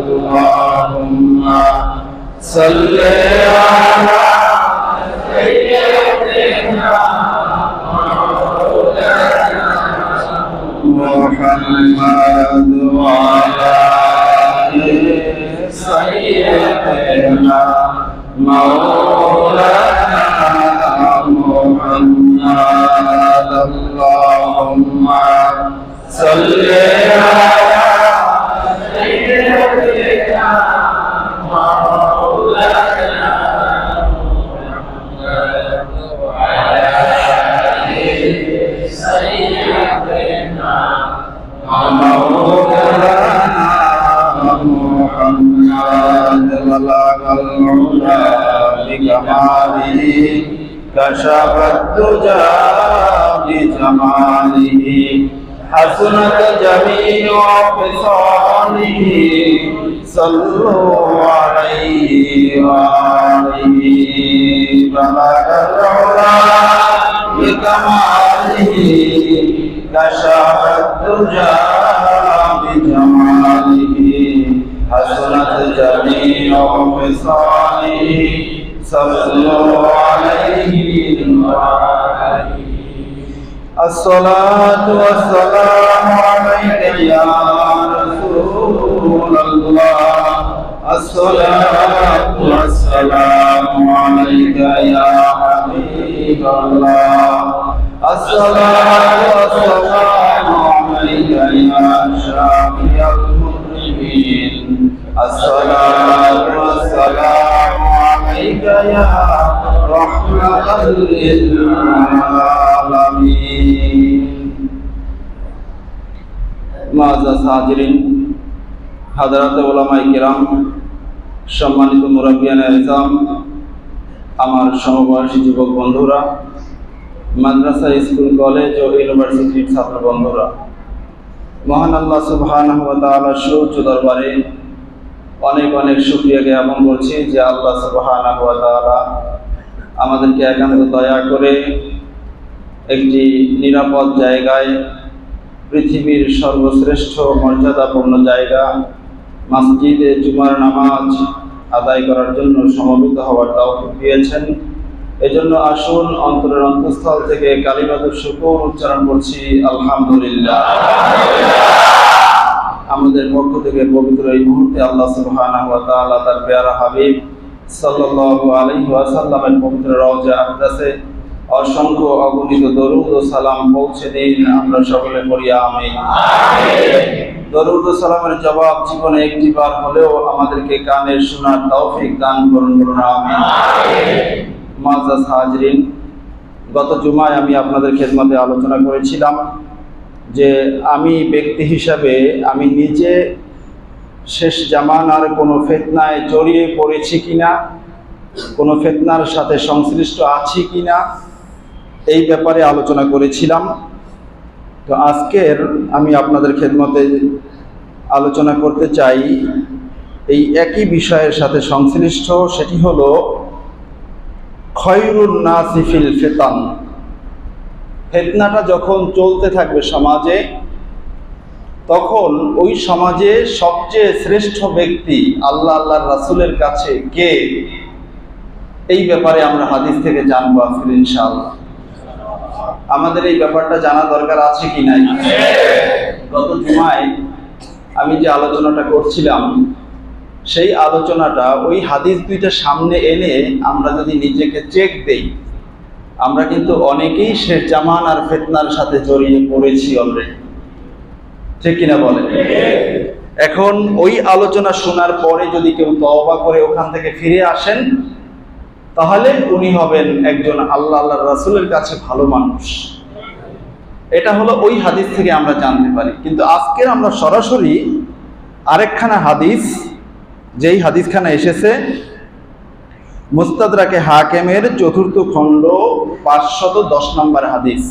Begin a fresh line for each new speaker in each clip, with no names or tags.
اللهم صل على سيدنا محمد وعلى آل سيدنا مولانا محمد اللهم صل على سيدنا مولانا محمد وعلى آل سيدنا مولانا محمد بلغ العلا بكماله كشف الدجى بجماله حسنت جميع خصاله صلوا عليه وآله بلغ العلا بكماله كشف الدجى بجماله حسنت جميع خصاله صلوا عليه وآله الصلاة والسلام عليك يا رسول الله الصلاة والسلام عليك يا حبيب الله الصلاة والسلام عليك يا شافي المذنبين الصلاة والسلام عليك يا رحمة للعالمين معزز হাজিরিন হযরত উলামায়ে কিরাম সম্মানিত মুরব্বিয়ানে ইসলাম আমার সমবয়সী যুবক বন্ধুরা মাদ্রাসা স্কুল কলেজ ও ইউনিভার্সিটির ছাত্র বন্ধুরা মহান আল্লাহ সুবহানাহু ওয়া তাআলার সুউচ্চ দরবারে অনেক অনেক শুকরিয়া জ্ঞাপন করছি যে আল্লাহ সুবহানাহু ওয়া তাআলা আমাদেরকে একান্ত দয়া করে একটি নিরাপদ জায়গায় পৃথিবীর সর্বশ্রেষ্ঠ মর্যাদাপূর্ণ জায়গা মসজিদে জুমার নামাজ আদায় করার জন্য সমবেত হওয়ার তৌফিক দিয়েছেন। এজন্য আসুন অন্তরের অন্তঃস্থল থেকে কালিমাতুশ শুকর উচ্চারণ করছি আলহামদুলিল্লাহ। আমাদের পক্ষ থেকে পবিত্র এই মুহূর্তে আল্লাহ সুবহানাহু ওয়া তাআলা তার প্যারা হাবিব সাল্লাল্লাহু আলাইহি ওয়াসাল্লামের পবিত্র রওজা আকদাসে অসংখ্য অগণিত দরুদ ও সালাম পৌঁছে দিন। আমরা সকলে পড়ি আমিন। দরুদ ও সালামের জবাব জীবনে একটি বার হলেও আমাদেরকে কানে শোনার তৌফিক দান করুন, বলুন আমিন। মুআজ্জাজ হাজিরিন, গত জুমায় আমি আপনাদের খেদমতে আলোচনা করেছিলাম যে আমি ব্যক্তি হিসাবে আমি নিজে শেষ জামানার কোনো ফিতনায় জড়িয়ে পড়েছি কিনা, কোনো ফিতনার সাথে সংশ্লিষ্ট আছি কিনা, এই ব্যাপারে আলোচনা করেছিলাম। তো আজকের আমি আপনাদের খেদমতে আলোচনা করতে চাই এই একই বিষয়ের সাথে সংশ্লিষ্ট, সেটি হলো খয়রুন নাসি ফিল ফিতান। ফিতনাটা যখন চলতে থাকবে সমাজে, তখন ওই সমাজে সবচেয়ে শ্রেষ্ঠ ব্যক্তি আল্লাহর রাসূলের কাছে কে, এই ব্যাপারে আমরা হাদিস থেকে জানবো আজকে ইনশাআল্লাহ। আমাদের এই ব্যাপারটা জানা দরকার আছে কি নাই? গত জুমায় আমি যে আলোচনাটা করছিলাম সেই আলোচনাটা ওই হাদিস দুইটা সামনে এনে আমরা যদি নিজেকে চেক দেই, আমরা কিন্তু অনেকেই শেষ জামানার ফিতনার সাথে জড়িয়ে পড়েছি অলরেডি, ঠিক কিনা বলেন? এখন ওই আলোচনা শোনার পরে যদি কেউ তওবা করে ওখান থেকে ফিরে আসেন, তাহলে উনি হবেন একজন আল্লাহর রাসূলের কাছে ভালো মানুষ। এটা হলো ওই হাদিস থেকে আমরা জানতে পারি। কিন্তু আজকে আমরা সরাসরি আরেকখানা হাদিস, যেই হাদিসখানা এসেছে মুস্তাদরাকে হাকিমের ৪র্থ খণ্ড ৫১০ নম্বর হাদিস।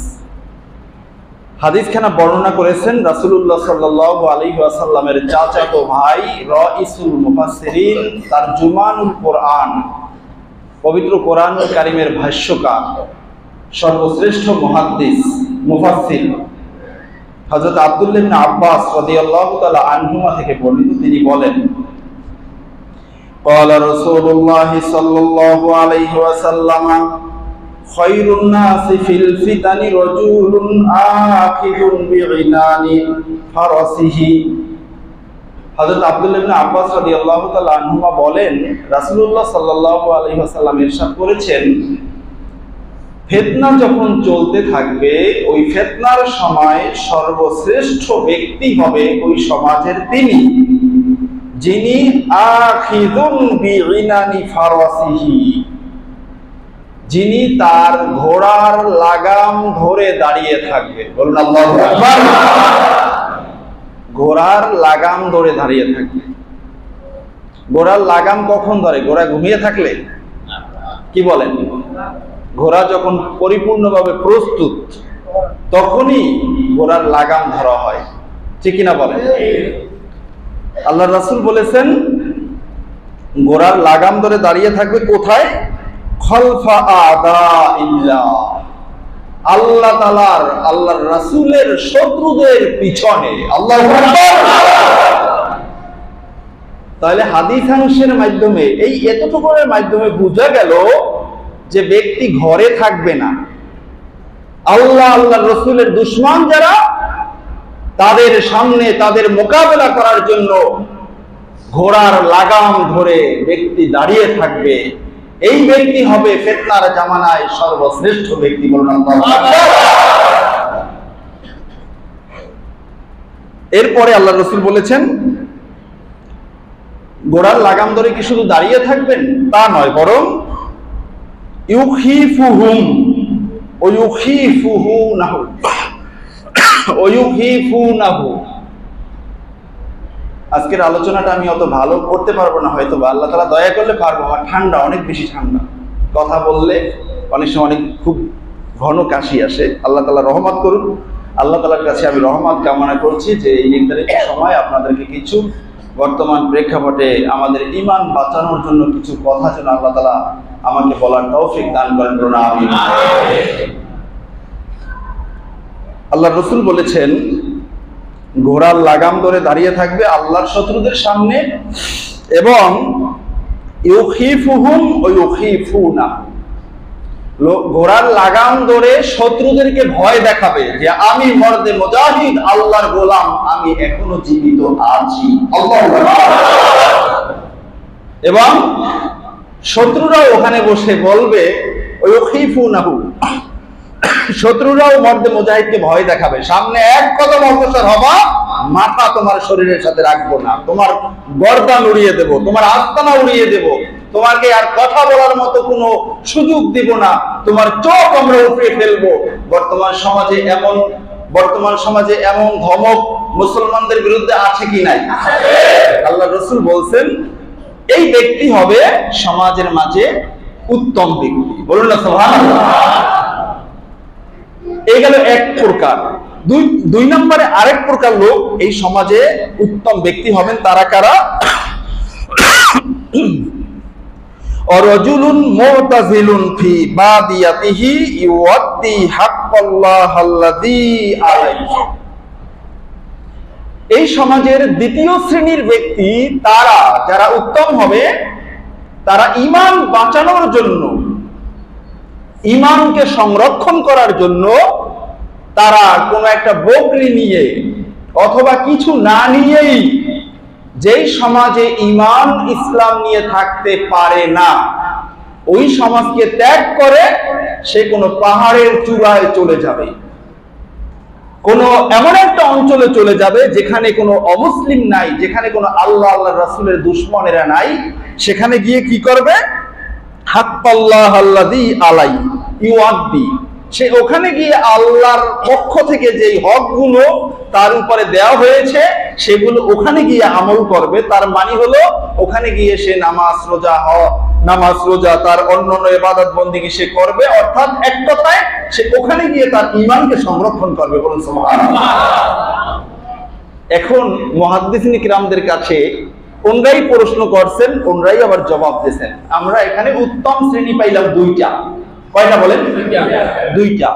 হাদিসখানা বর্ণনা করেছেন রাসূলুল্লাহ সাল্লাল্লাহু আলাইহি ওয়াসাল্লামের চাচাতো ভাই রাইসুল মুফাসসিরিন তারজুমানুল কোরআন, পবিত্র কোরআনুল কারীমের ভাষ্যকার, সর্বশ্রেষ্ঠ মুহাদ্দিস মুফাসসির হযরত আব্দুল্লাহ ইবনে আব্বাস রাদিয়াল্লাহু তাআলা আনহুমা থেকে বর্ণিত, তিনি বলেন, قال رسول الله صلى الله عليه وسلم خير الناس في الفتن رجل آخذ بعنان فرسه। হযরত আব্দুল্লাহ ইবনে আব্বাস রাদিয়াল্লাহু তাআলা আনহুমা বলেন, রাসূলুল্লাহ সাল্লাল্লাহু আলাইহি ওয়াসাল্লাম ইরশাদ করেছেন, ফিতনা যখন চলতে থাকবে ওই ফিতনার সময় সর্বশ্রেষ্ঠ ব্যক্তি হবে ওই সমাজের তিনি, যিনি আখিযুন বিইনানি ফারাসিহি, যিনি তার ঘোড়ার লাগাম ধরে দাঁড়িয়ে থাকবে। বলুন আল্লাহু আকবার। ঘোড়ার লাগাম ধরে দাঁড়িয়ে থাকবে। ঘোড়ার লাগাম কখন ধরে? ঘোড়া ঘুমিয়ে থাকলে? কি বলেন? ঘোড়া যখন পরিপূর্ণভাবে প্রস্তুত তখনই ঘোড়ার লাগাম ধরা হয়, ঠিক কিনা বলেন? আল্লাহর রাসূল বলেছেন ঘোড়ার লাগাম ধরে দাঁড়িয়ে থাকবে কোথায়? খলফা আদাইল্লাহ, আল্লাহ তাআলার, আল্লাহর রাসূলের শত্রুদের পিছনে। আল্লাহু আকবার। তাহলে হাদিসাংশের মাধ্যমে এই এতটুকুর মাধ্যমে বোঝা গেল যে ব্যক্তি ঘরে থাকবে না, আল্লাহ আল্লাহর রাসূলের দুশমন যারা, তাদের সামনে তাদের মোকাবেলা করার জন্য ঘোড়ার লাগাম ধরে ব্যক্তি দাঁড়িয়ে থাকবে। এই ব্যক্তি হবে ফিতনার জামানায় সর্বশ্রেষ্ঠ ব্যক্তি। বলুন আল্লাহু আকবার। এরপরে আল্লাহর রাসূল বলেছেন ঘোড়ার লাগাম ধরে কি শুধু দাঁড়িয়ে থাকবেন তা নয়, বরং ইউখিফুহুম ওয়া ইউখিফুনাহু ওয়া ইউখিফুনাহু। আজকের আলোচনাটা আমি অত ভালো করতে পারবো না, হয়তো আল্লাহ তাআলা দয়া করলে পারবো। আমার ঠান্ডা, অনেক বেশি ঠান্ডা, কথা বললে অনেক সময় অনেক খুব ঘন কাশি আসে। আল্লাহ তাআলা রহমত করুন। আল্লাহ তাআলার কাছে আমি রহমত কামনা করছি যে এই নির্ধারিত সময় আপনাদেরকে কিছু বর্তমান প্রেক্ষাপটে আমাদের ঈমান বাঁচানোর জন্য কিছু কথা যেন আল্লাহ তাআলা আমাকে বলার তৌফিক দান করেন। বলুন আমিন। আল্লাহর রাসূল বলেছেন ঘোড়ার লাগাম ধরে দাঁড়িয়ে থাকবে আল্লাহর শত্রুদের সামনে এবং ইউখিফুহুম ওয়া ইউখিফুনা, ঘোড়ার লাগাম ধরে শত্রুদেরকে ভয় দেখাবে যে আমি মর্দে মুজাহিদ, আল্লাহর গোলাম, আমি এখনো জীবিত আছি। আল্লাহু আকবার। এবং শত্রুরাও ওখানে বসে বলবে ওয়া ইউখিফুনাহু, শত্রুরাও মর্দে মুজাহিদকে ভয় দেখাবে। সামনে এক কদম অগ্রসর হবা, মাথা তোমার শরীরের সাথে রাখবো না, তোমার গর্দান উড়িয়ে দেব, তোমার আস্তানা উড়িয়ে দেব, তোমাকে আর কথা বলার মতো কোনো সুযোগ দিব না, তোমার চোখ আমরা উপড়ে ফেলবো। বর্তমান সমাজে এমন ধমক মুসলমানদের বিরুদ্ধে আছে কি নাই? আল্লাহ রাসূল বলছেন এই ব্যক্তি হবে সমাজের মাঝে উত্তম ব্যক্তি। বলুন না সুবহানাল্লাহ। এই গেল এক প্রকার। দুই নম্বরে আরেক প্রকার লোক এই সমাজে উত্তম ব্যক্তি হবেন। তারা কারা? রাজুলুন মুতাযিলুন ফি বাদিয়াতিহি ইউআদ্দি হাক্কাল্লাহাল্লাযী আলাইহি। এই সমাজের দ্বিতীয় শ্রেণীর ব্যক্তি তারা, যারা উত্তম হবে, তারা ঈমান বাঁচানোর জন্য, ঈমানকে সংরক্ষণ করার জন্য তারা কোনো একটা বকরি নিয়ে অথবা কিছু না নিয়েই, যেই সমাজে ঈমান ইসলাম নিয়ে থাকতে পারে না ওই সমাজকে ত্যাগ করে সে কোনো পাহাড়ের চূড়ায় চলে যাবে, কোনো এমন একটা অঞ্চলে চলে যাবে যেখানে কোনো অমুসলিম নাই, যেখানে কোনো আল্লাহ আল্লাহর রাসূলের দুশমনেরা নাই। সেখানে গিয়ে কি করবে? হাক্কাল্লাহাল্লাযী আলাইহি ইউআদ্দি, সে ওখানে গিয়ে আল্লাহর পক্ষ থেকে যেই হকগুলো তার উপরে দেওয়া হয়েছে সেগুলো ওখানে গিয়ে আমল করবে। তার মানে হলো ওখানে গিয়ে সে নামাজ রোজা তার অন্যান্য ইবাদত বন্দেগী সে করবে, অর্থাৎ এক কথায় সে ওখানে গিয়ে তার ঈমানকে সংরক্ষণ করবে। বলুন সুবহানাল্লাহ। এখন মুহাদ্দিসিন কিরামদের কাছে ওনরাই প্রশ্ন করছেন, ওনরাই আবার জবাব দিয়েছেন। আমরা এখানে উত্তম শ্রেণী পাইলাম দুইটা। কয়টা বলেন? দুইটা।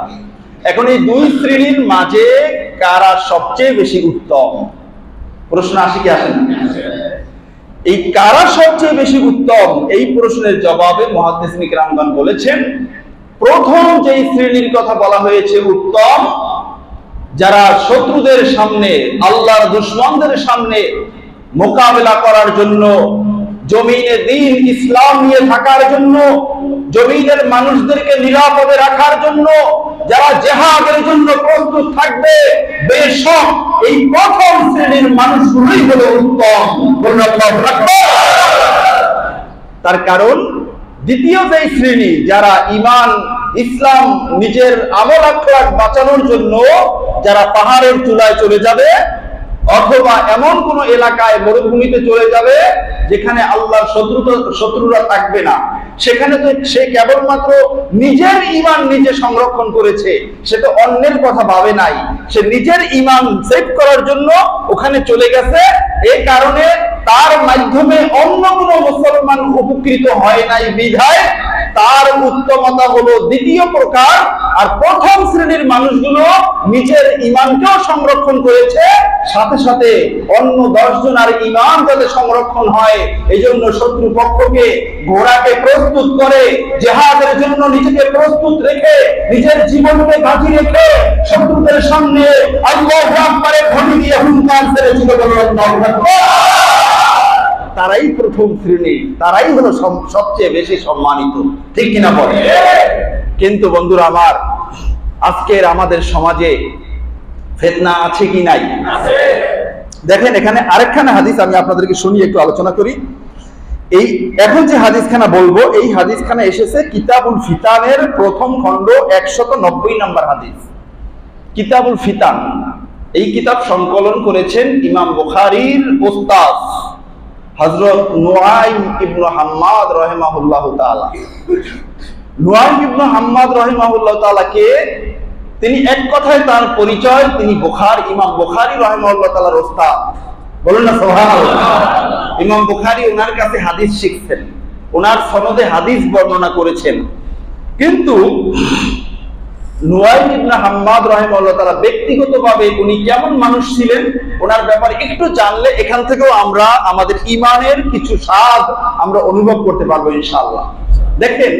এখন এই দুই শ্রেণীর মাঝে কারা সবচেয়ে বেশি উত্তম? প্রশ্ন আসে কি আসে না? এই কারা সবচেয়ে বেশি উত্তম, এই প্রশ্নের জবাবে মুহাদ্দিসিন কিরামগণ বলেছেন, প্রথম যে শ্রেণীর কথা বলা হয়েছে উত্তম, যারা শত্রুদের সামনে, আল্লাহর দুশমনদের সামনে মোকাবেলা করার জন্য, জমিনে দ্বীন ইসলাম নিয়ে থাকার জন্য, জমিনের মানুষদেরকে নিরাপদে রাখার জন্য যারা জিহাদের জন্য প্রস্তুত থাকবে, বেশক এই প্রথম শ্রেণীর মানুষগুলোই হলো উত্তম। তার কারণ দ্বিতীয় যে শ্রেণী, যারা ঈমান ইসলাম নিজের আমল আখলাক বাঁচানোর জন্য যারা পাহাড়ের চূড়ায় চলে যাবে অথবা এমন কোন এলাকায় মরুভূমিতে চলে যাবে যেখানে আল্লাহর শত্রুরা থাকবে না, সেখানে তো সে কেবলমাত্র নিজের ঈমান নিজে সংরক্ষণ করেছে, সে তো অন্যের কথা ভাবে নাই, সে নিজের ঈমান সেভ করার জন্য ওখানে চলে গেছে। এই কারণে তার মাধ্যমে অন্য কোনো মুসলমান উপকৃত হয় নাই বিধায় তার উত্তমতা হলো দ্বিতীয় প্রকার। আর প্রথম শ্রেণীর মানুষগুলো নিজের ঈমানকেও সংরক্ষণ করেছে, সাথে সাথে অন্য 10 জনের ঈমান যাতে সংরক্ষণ হয় এই জন্য শত্রু পক্ষকে ঘোড়াকে প্রস্তুত করে জিহাদের জন্য নিজেকে প্রস্তুত রেখে নিজের জীবনকে বাজি রেখে শত্রুদের সামনে আল্লাহু আকবারের ধ্বনি দিয়ে হুঙ্কার ছেড়েছিল। তারাই প্রথম শ্রেণী, তারাই হলো সবচেয়ে বেশি সম্মানিত, ঠিক কিনা বলে? কিন্তু বন্ধুরা আমার, আজকের আমাদের সমাজে ফিতনা আছে কি নাই? দেখেন এখানে আরেকখানা হাদিস আমি আপনাদেরকে শুনিয়ে একটু আলোচনা করি। এই এখন যে হাদিসখানা বলবো, এই হাদিসখানা এসেছে কিতাবুল ফিতানের প্রথম খণ্ড 190 নম্বর হাদিস। কিতাবুল ফিতান, এই কিতাব সংকলন করেছেন ইমাম বুখারীর উস্তাদ হযরত নুআইম ইবনে হাম্মাদ রাহিমাহুল্লাহ তাআলা। নুআইম ইবনে হাম্মাদ রাহিমাহুল্লাহ তাআলা কে, তিনি এক কথায় তার পরিচয়, তিনি ইমাম বুখারী রাহিমাহুল্লাহ তাআলার উস্তাদ। বলুন না সুবহানাল্লাহ। ইমাম বুখারী ওনার কাছে হাদিস শিখছেন, ওনার সনদে হাদিস বর্ণনা করেছেন। কিন্তু নুআইম ইবনে হাম্মাদ রাহিমাহুল্লাহ তাআলা ব্যক্তিগতভাবে উনি কেমন মানুষ ছিলেন, ওনার ব্যাপারে একটু জানলে এখান থেকেও আমরা আমাদের ঈমানের কিছু স্বাদ আমরা অনুভব করতে পারবো ইনশাআল্লাহ। দেখেন,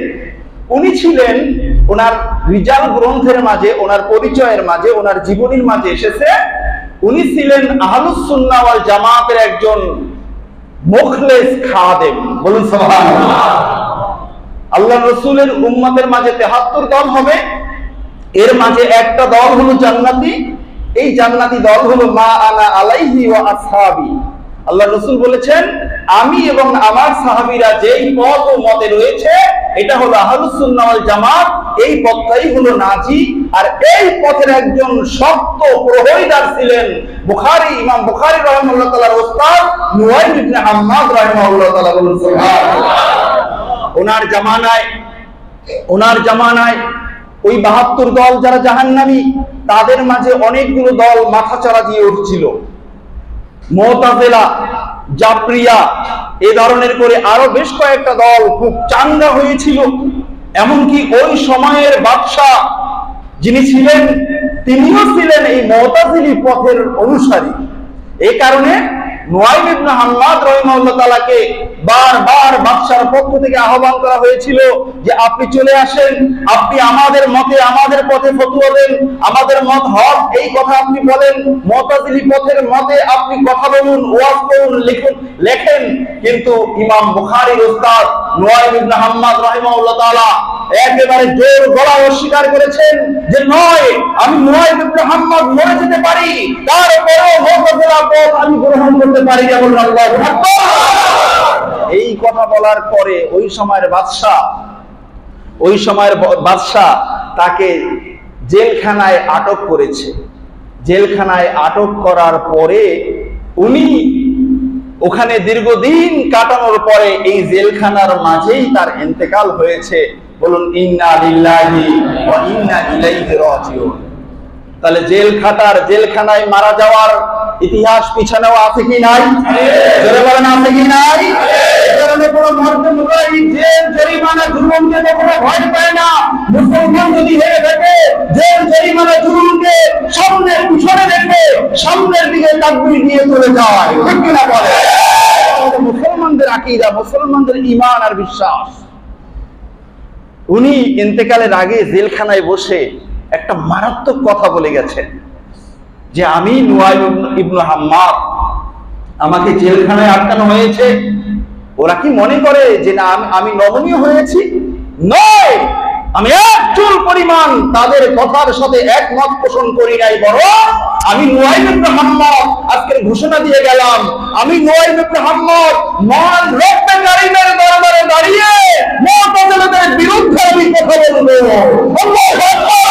উনি ছিলেন, ওনার রিজাল গ্রন্থের মাঝে, ওনার পরিচয়ের মাঝে, ওনার জীবনীর মাঝে এসেছে, উনি ছিলেন আহলুস সুন্নাহ ওয়াল জামাতের একজন মুখলেস খাদেম। বলুন সুবহানাল্লাহ। আল্লাহর রাসূলের উম্মতের মাঝে 73 দল হবে, এর মাঝে একটা দল হলো জান্নাতি। এই জান্নাতি দল হলো মা আনা আলাইহি ওয়া আসহাবি। আল্লাহ রাসূল বলেছেন, আমি এবং আমার সাহাবীরা যেই পথ ও মতে রয়েছে এটা হলো আহলুস সুন্নাহ ওয়াল জামাত, এই পথটাই হলো নাজি। আর এই পথের একজন শক্ত প্রহরীদার ছিলেন ইমাম বুখারী রাহিমাহুল্লাহ তাআলার উস্তাদ নুআইম ইবনে হাম্মাদ রাহিমাহুল্লাহ তাআলা। বলুন সুবহানাল্লাহ। ওনার জামানায় ওই 72 দল যারা জাহান্নামী, তাদের মাঝে অনেকগুলো দল মাথাচাড়া দিয়ে উঠছিল। মুতাজিলা, জাবরিয়া, এই ধরনের করে আরো বেশ কয়েকটা দল খুব চাঙ্গা হয়েছিল। এমনকি ওই সময়ের বাদশা যিনি ছিলেন, তিনিও ছিলেন এই মুতাজিলি পথের অনুসারী। এই কারণে নুআইম ইবনে হাম্মাদ রাহিমাহুল্লাহ তাআলাকে বারবার বাদশার পক্ষ থেকে আহ্বান করা হয়েছিল যে আপনি চলে আসেন, আপনি আমাদের মতে, আমাদের পথে ফতোয়া দেন, আমাদের মত হক, এই কথা আপনি বলেন, মুতাজিলি পথের মতে আপনি কথা বলুন, ওয়াজ করুন, লেখেন। কিন্তু ইমাম বুখারীর উস্তাদ নুআইম ইবনে হাম্মাদ রাহিমাহুল্লাহ তাআলা একেবারে জোর গলায় অস্বীকার করেছেন যে নয়, আমি নুআইম ইবনে হাম্মাদ মরে যেতে পারি, তারপরেও মুতাজিলা পথ আমি গ্রহণ করতে পারি না। বলুন আল্লাহু আকবার। এই কথা বলার পরে ওই সময়ের বাদশা তাকে জেলখানায় আটক করেছে। জেলখানায় আটক করার পরে উনি ওখানে দীর্ঘদিন কাটানোর পরে এই জেলখানার মাঝেই তার ইন্তেকাল হয়েছে। বলুন ইন্না লিল্লাহি ওয়া ইন্না ইলাইহি রাজিউন। তাহলে জেলখানায় মারা যাওয়ার ইতিহাস পিছনেও আছে কি নাই? জোরে বলেন আছে কি নাই? এই কারণে বড় মর্যাদায় জেল জরিমানা জুলুমকে কখনো ভয় পায় না। মুসলমান যদি হেরে থাকে জেল জরিমানা জুলুমকে সামনের পিছনে রেখে সামনের দিকে তাকবীর দিয়ে চলে যায়, ঠিক কিনা বলে? মুসলমানদের আকীদা, মুসলমানদের ঈমান আর বিশ্বাস। উনি ইন্তেকালের আগে জেলখানায় বসে একটা মারাত্মক কথা বলে গেছেন যে আমি নুয়াইম ইবনে হাম্মাদ, আমাকে জেলখানায় আটকানো হয়েছে, ওরা কি মনে করে যে না আমি নমনীয় হয়েছি? নয়, আমি এক চুল পরিমাণ তাদের কথার সাথে একমত পোষণ করি নাই, বরং আমি নুয়াইম ইবনে হাম্মাদ আজকের ঘোষণা দিয়ে গেলাম, আমি নুয়াইম ইবনে হাম্মাদ মহান রব্বে কারীমের দরবারে দাঁড়িয়ে মুতাজিলাদের বিরুদ্ধে আমি কথা বলবো। আল্লাহু আকবার।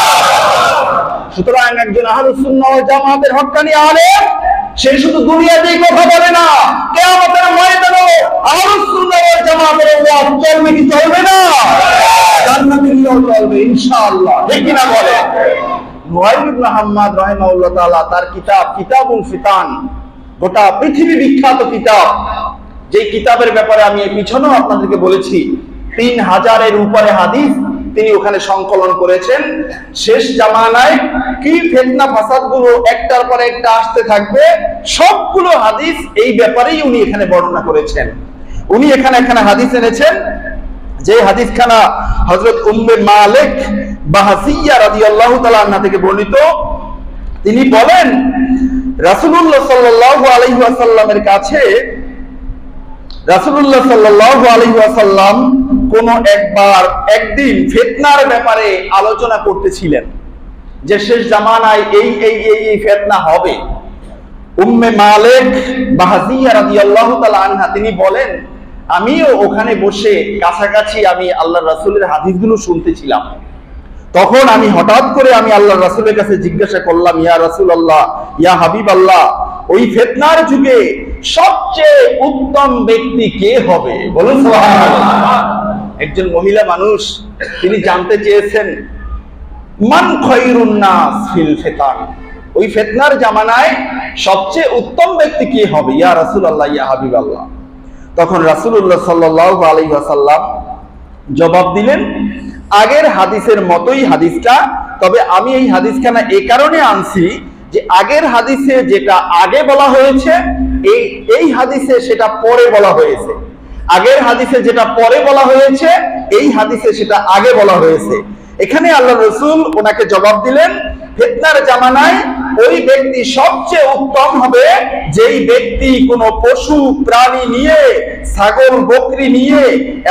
সুতরাং একজন আহলুস সুন্নাহ ওয়াল জামাতের হক্কানি আলেম সে শুধু দুনিয়াতেই কথা বলে না, কিয়ামতের ময়দানে আহলুস সুন্নাহ ওয়াল জামাতের ওয়াজ চলবে কি চলবে না? জান্নাতে গিয়েও চলবে ইনশাআল্লাহ, ঠিক কি না বলে? নুয়াইম ইবনে হাম্মাদ রাহিমাহুল্লাহ তাআলা তার কিতাব কিতাবুল ফিতান, গোটা পৃথিবী বিখ্যাত কিতাব, যে কিতাবের ব্যাপারে আমি পিছনেও আপনাদেরকে বলেছি 3000-এর উপরে হাদিস তিনি ওখানে সংকলন করেছেন। শেষ জামানায় কি ফিতনা ফাসাদ গুলো একটার পর একটা আসতে থাকবে, সবগুলো হাদিস এই ব্যাপারেই উনি এখানে বর্ণনা করেছেন। উনি এখানে হাদিস এনেছেন, যে হাদিসখানা হযরত উম্মে মালিক বাহসিয়া রাদিয়াল্লাহু তাআলা আনহা থেকে বর্ণিত। তিনি বলেন রাসূলুল্লাহ সাল্লাল্লাহু আলাইহি ওয়াসাল্লামের কাছে রাসূলুল্লাহ সাল্লাল্লাহু আলাইহি ওয়াসাল্লাম কোন একদিন ফিতনার ব্যাপারে আলোচনা করতেছিলেন যে শেষ জামানায় এই ফিতনা হবে। উম্মে মালিক বাহসিয়া রাদিয়াল্লাহু তাআলা আনহা তিনি বলেন আমিও ওখানে বসে কাছাকাছি আমি আল্লাহর রাসূলের হাদিসগুলো শুনতেছিলাম। তখন আমি হঠাৎ করে আমি আল্লাহর রাসূলের কাছে জিজ্ঞাসা করলাম, ইয়া রাসূলুল্লাহ, ইয়া হাবিবাল্লাহ, ওই ফিতনার যুগে সবচেয়ে উত্তম ব্যক্তি কে হবে? বলুন সুবহানাল্লাহ। একজন মহিলা মানুষ তিনি জানতে চেয়েছেন মান খায়রুন নাস ফিল ফিতান, ওই ফিতনার জামানায় সবচেয়ে উত্তম ব্যক্তি কে হবে ইয়া রাসূলুল্লাহ, ইয়া হাবিবাল্লাহ? তখন রাসূলুল্লাহ সাল্লাল্লাহু আলাইহি ওয়াসাল্লাম জবাব দিলেন আগের হাদিসের মতোই হাদিসটা, তবে আমি এই হাদিসখানা এই কারণে আনছি যে আগের হাদিসে যেটা আগে বলা হয়েছে এই হাদিসে সেটা পরে বলা হয়েছে। আগের হাদিসে যেটা পরে বলা হয়েছে এই হাদিসে সেটা আগে বলা হয়েছে। এখানে আল্লাহ রাসূল ওনাকে জবাব দিলেন ফিতনার জামানায় ওই ব্যক্তি সবচেয়ে উত্তম হবে যেই ব্যক্তি কোনো পশু প্রাণী নিয়ে, ছাগল বকরি নিয়ে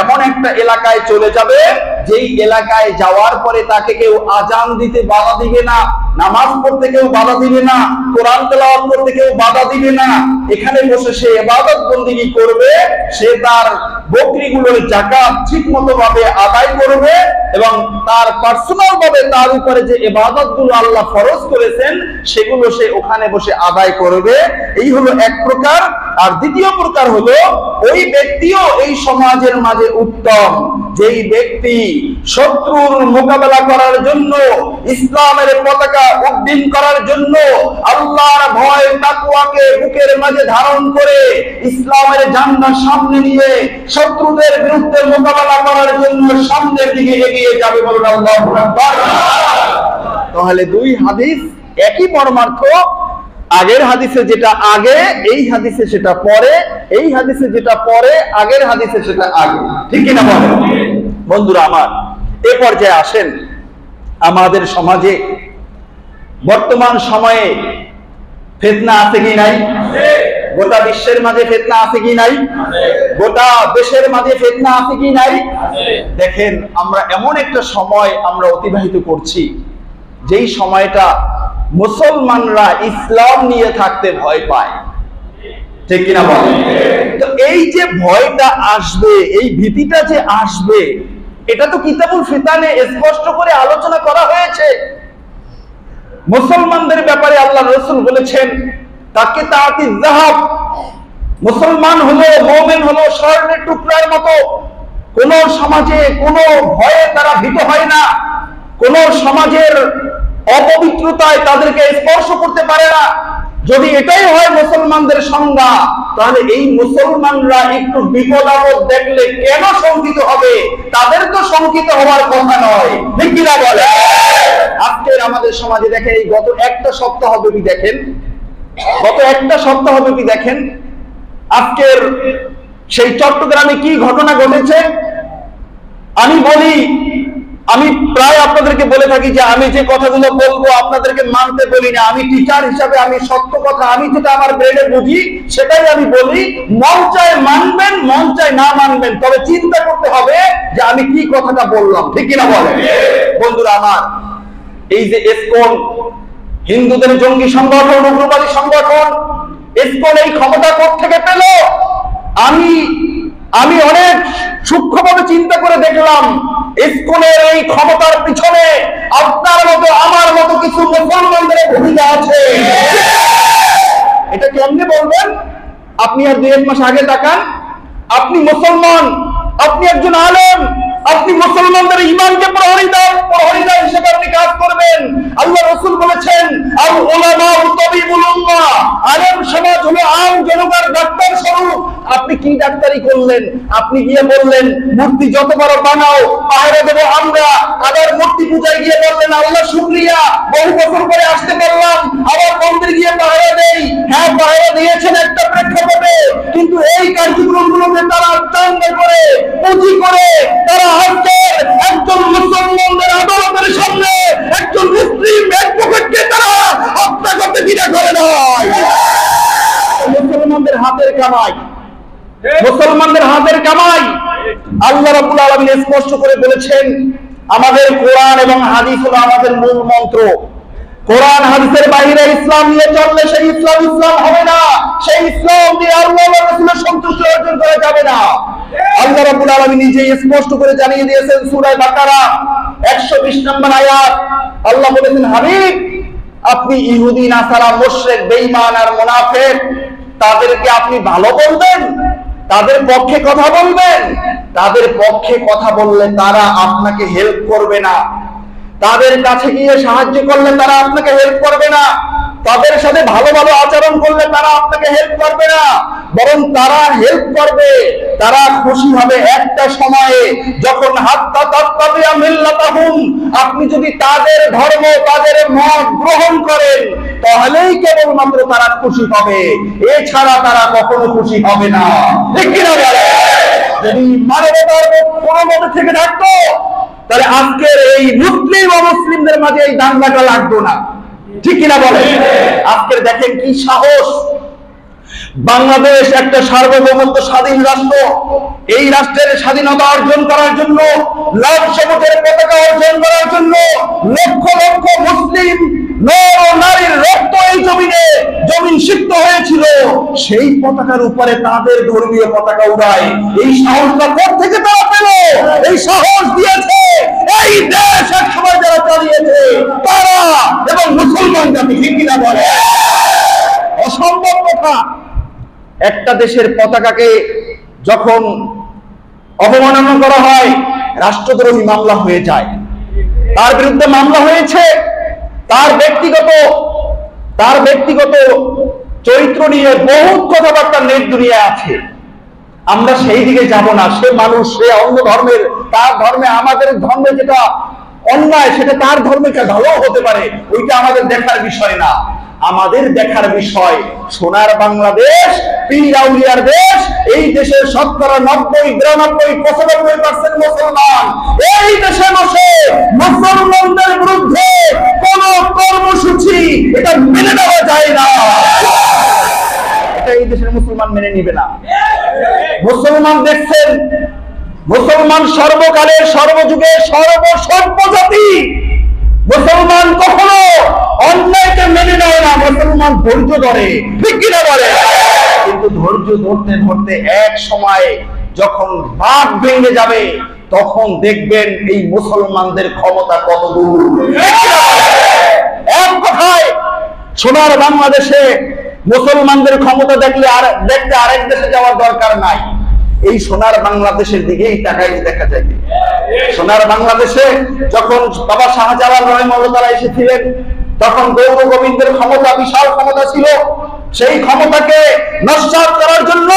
এমন একটা এলাকায় চলে যাবে যেই এলাকায় যাওয়ার পরে তাকে কেউ আজান দিতে বাধা দিবে না, নামাজ পড়তে কেউ বাধা দিবে না, কোরআন তেলাওয়াত করতে কেউ বাধা দিবে না, এখানে বসে সে ইবাদত বন্দেগী করবে, সে তার বকরিগুলোর যাকাত ঠিকমতো ভাবে আদায় করবে এবং তার পার্সোনাল ভাবে তার উপরে যে ইবাদতগুলো আল্লাহ ফরজ করেছেন সেগুলো সে ওখানে বসে আদায় করবে। এই হলো এক প্রকার। আর দ্বিতীয় প্রকার হলো ওই ব্যক্তিও এই সমাজের মাঝে উত্তম যেই ব্যক্তি শত্রুর মোকাবেলা করার জন্য, ইসলামের পতাকা উড্ডীন করার জন্য আল্লাহর ভয় তাকওয়াকে বুকের মাঝে ধারণ করে ইসলামের ঝান্ডা সামনে নিয়ে শত্রুদের বিরুদ্ধে মোকাবেলা করার জন্য সামনের দিকে এগিয়ে যাবে। বলুন আল্লাহু আকবার। তাহলে দুই হাদিস একই মর্মার্থ, আগের হাদিসে যেটা আগে এই হাদিসে সেটা পরে, এই হাদিসে যেটা পরে আগের হাদিসে সেটা আগে, ঠিক কিনা বলেন? বন্ধুরা আমার, এ পর্যায়ে আসেন আমাদের সমাজে বর্তমান সময়ে ফিতনা আছে কি নাই? গোটা বিশ্বের মাঝে ফিতনা আছে কি নাই? গোটা দেশের মাঝে ফিতনা আছে কি নাই? দেখেন আমরা এমন একটা সময় আমরা অতিবাহিত করছি যেই সময়টা মুসলমানরা ইসলাম নিয়ে থাকতে ভয় পায়, ঠিক কিনা বলেন? তো এই যে ভয়টা আসবে, এই ভীতিটা যে আসবে, এটা তো কিতাবুল ফিতানে স্পষ্ট করে আলোচনা করা হয়েছে। মুসলমানদের ব্যাপারে আল্লাহ রাসূল বলেছেন তাকে তাআতি যাহাব, মুসলমান হলো, মুমিন হলো স্বর্ণের টুকরার মতো। কোন সমাজে কোন ভয়ে তারা ভীত হয় না, কোন সমাজের অপবিত্রতায় তাদেরকে স্পর্শ করতে পারে না। যদি এটাই হয় মুসলমানদের সংজ্ঞা, তাহলে এই মুসলমানরা একটু বিপদ আপদ দেখলে কেন শঙ্কিত হবে? তাদের তো শঙ্কিত হওয়ার কথা নয়, ঠিক কিনা বলে? আজকের আমাদের সমাজে দেখেন, এই গত একটা সপ্তাহ ব্যাপী দেখেন আজকের সেই চট্টগ্রামে কি ঘটনা ঘটেছে। আমি প্রায় আপনাদেরকে বলে থাকি যে আমি যে কথাগুলো বলবো আপনাদেরকে মানতে বলি না। আমি টিচার হিসাবে আমি সত্য কথা, আমি যেটা আমার ব্রেনে বুঝি সেটাই আমি বলি। মন চায় মানবেন, মন চায় না মানবেন, তবে চিন্তা করতে হবে যে আমি কি কথাটা বললাম, ঠিক কিনা বলেন? বন্ধুরা আমার, এই যে ইসকন, হিন্দুদের জঙ্গি সংগঠন, উগ্রবাদী সংগঠন, ইসকন এই ক্ষমতা কোত্থেকে পেল? আমি অনেক সূক্ষ্মভাবে চিন্তা করে দেখলাম, ইসকনের এই ক্ষমতার পিছনে আপনার মতো আমার মতো কিছু মুসলমানদের ভূমিকা আছে। এটা কেমনে বলবেন? আপনি আর 2-1 মাস আগে তাকান, আপনি মুসলমান, আপনি একজন আলেম, আপনি মুসলমানদের ঈমানকে প্রহরী হিসেবে আপনি কাজ করবেন। আল্লাহ রাসূল বলেছেন, আল উলামা তাবিবুল উম্মাহ, আলেম সমাজ হলো আম জনতার ডাক্তার স্বরূপ। আপনি কি ডাক্তারি করলেন? আপনি গিয়ে বললেন মূর্তি যত বড় বানাও পাহারা দেবো আমরা। আবার মূর্তি পূজায় গিয়ে বললেন আল্লাহ শুকরিয়া, বহু বছর পরে আসতে পারলাম। আবার মন্দির গিয়ে পাহারা দেই। হ্যাঁ, পাহারা দিয়েছেন একটা প্রেক্ষাপটে, কিন্তু এই কার্যক্রমগুলোকে তারা চাঙ্গা করে, পুঁজি করে, তারা আজকের একজন মুসলমানদের আদালতের সামনে একজন মুসলিম অ্যাডভোকেটকে তারা হত্যা করতে দ্বিধা করে নয়। মুসলমানদের হাতের কামাই, মুসলমানদের হাতের কামাই। আল্লাহ রাব্বুল আলামিন স্পষ্ট করে বলেছেন, আমাদের কোরআন এবং হাদিস হলো আমাদের মূল মন্ত্র। কোরআন হাদিসের বাইরে ইসলাম নিয়ে চললে সেই ইসলাম হবে না। সেই ইসলাম দিয়ে আল্লাহ ওয়া রাসূলের সন্তুষ্টি অর্জন করা যাবে না। আল্লাহ রাব্বুল আলামিন নিজেই স্পষ্ট করে জানিয়ে দিয়েছেন সূরা বাকারা 120 নম্বর আয়াত। আল্লাহ বলেছেন, হাবিব, আপনি ইহুদি, নাসারা, মুশরিক, বেঈমান আর মুনাফিক তাদেরকে আপনি ভালো বলবেন, তাদের পক্ষে কথা বলবেন। তাদের পক্ষে কথা বললে তারা আপনাকে হেল্প করবে না। তাদের কাছে গিয়ে সাহায্য করলে তারা আপনাকে হেল্প করবে না। তাদের সাথে ভালো আচরণ করলে তারা আপনাকে হেল্প করবে না, বরং তারা হেল্প করবে, তারা খুশি হবে একটা সময়ে যখন হাত্তা তাত্তাবিয়া মিল্লাতাহুম, আপনি যদি তাদের ধর্ম, তাদের মত গ্রহণ করেন তাহলেই কেবলমাত্র তারা খুশি হবে, এছাড়া তারা কখনো খুশি হবে না, ঠিক কিনা বলে? যদি মানবতার কোনো মতে থেকে থাকতো তাহলে আজকের এই মুসলিম অমুসলিমদের মাঝে এই দাঙ্গাটা লাগতো না, ঠিক কিনা বলে? আজকের দেখেন কি সাহস, বাংলাদেশ একটা সার্বভৌমত্ব স্বাধীন রাষ্ট্র। এই রাষ্ট্রের স্বাধীনতা অর্জন করার জন্য, লাল সবুজের পতাকা অর্জন করার জন্য লক্ষ লক্ষ মুসলিম নর ও নারীর রক্ত এই জমিন সিক্ত হয়েছিল। সেই পতাকার উপরে তাদের ধর্মীয় পতাকা উড়ায়। এই সাহসটা কোত্থেকে তারা পেল? এই সাহস দিয়েছে এই দেশ একসময় যারা চালিয়েছে তারা এবং মুসলমান জাতি, ঠিক কিনা বলে? অসম্ভব কথা। একটা দেশের পতাকাকে যখন অবমাননা করা হয়, রাষ্ট্রদ্রোহী মামলা হয়ে যায়। তার বিরুদ্ধে মামলা হয়েছে। তার ব্যক্তিগত চরিত্র নিয়ে বহুত কথাবার্তা নেট দুনিয়ায় আছে। আমরা সেই দিকে যাব না। সে মানুষ, সে অন্য ধর্মের, তার ধর্মে আমাদের ধর্মে যেটা অন্যায় সেটা তার ধর্মে ভালো হতে পারে, ওইটা আমাদের দেখার বিষয় না। আমাদের দেখার বিষয় সোনার বাংলাদেশ, পীর আউলিয়ার দেশ। এই দেশের শতকরা 90, 92, 95% মুসলমান। এই দেশে বসে মুসলমানদের বিরুদ্ধে কোন কর্মসূচি এটা মেনে নেওয়া যায় না। এটা এই দেশের মুসলমান মেনে নিবে না। মুসলমান দেখছেন, মুসলমান সর্বকালের, সর্বযুগে, সর্বসভ্য জাতি। মুসলমান কখনো অন্যায়কে মেনে নেয় না। মুসলমান ধৈর্য ধরে, ঠিক কিনা বলে? কিন্তু ধৈর্য ধরতে ধরতে এক সময় যখন বাঁধ ভেঙে যাবে তখন দেখবেন এই মুসলমানদের ক্ষমতা কত দূর। এক কথায় সোনার বাংলাদেশে মুসলমানদের ক্ষমতা দেখতে আরেক দেশে যাওয়ার দরকার নাই। এই সোনার বাংলাদেশের দিকেই তাকাই দেখা যাবে। সোনার বাংলাদেশে যখন বাবা শাহজালাল রহিমাহুল্লাহ তাআলা এসেছিলেন, তখন গৌর গোবিন্দের ক্ষমতা, বিশাল ক্ষমতা ছিল। সেই ক্ষমতাকে নস্যাৎ করার জন্য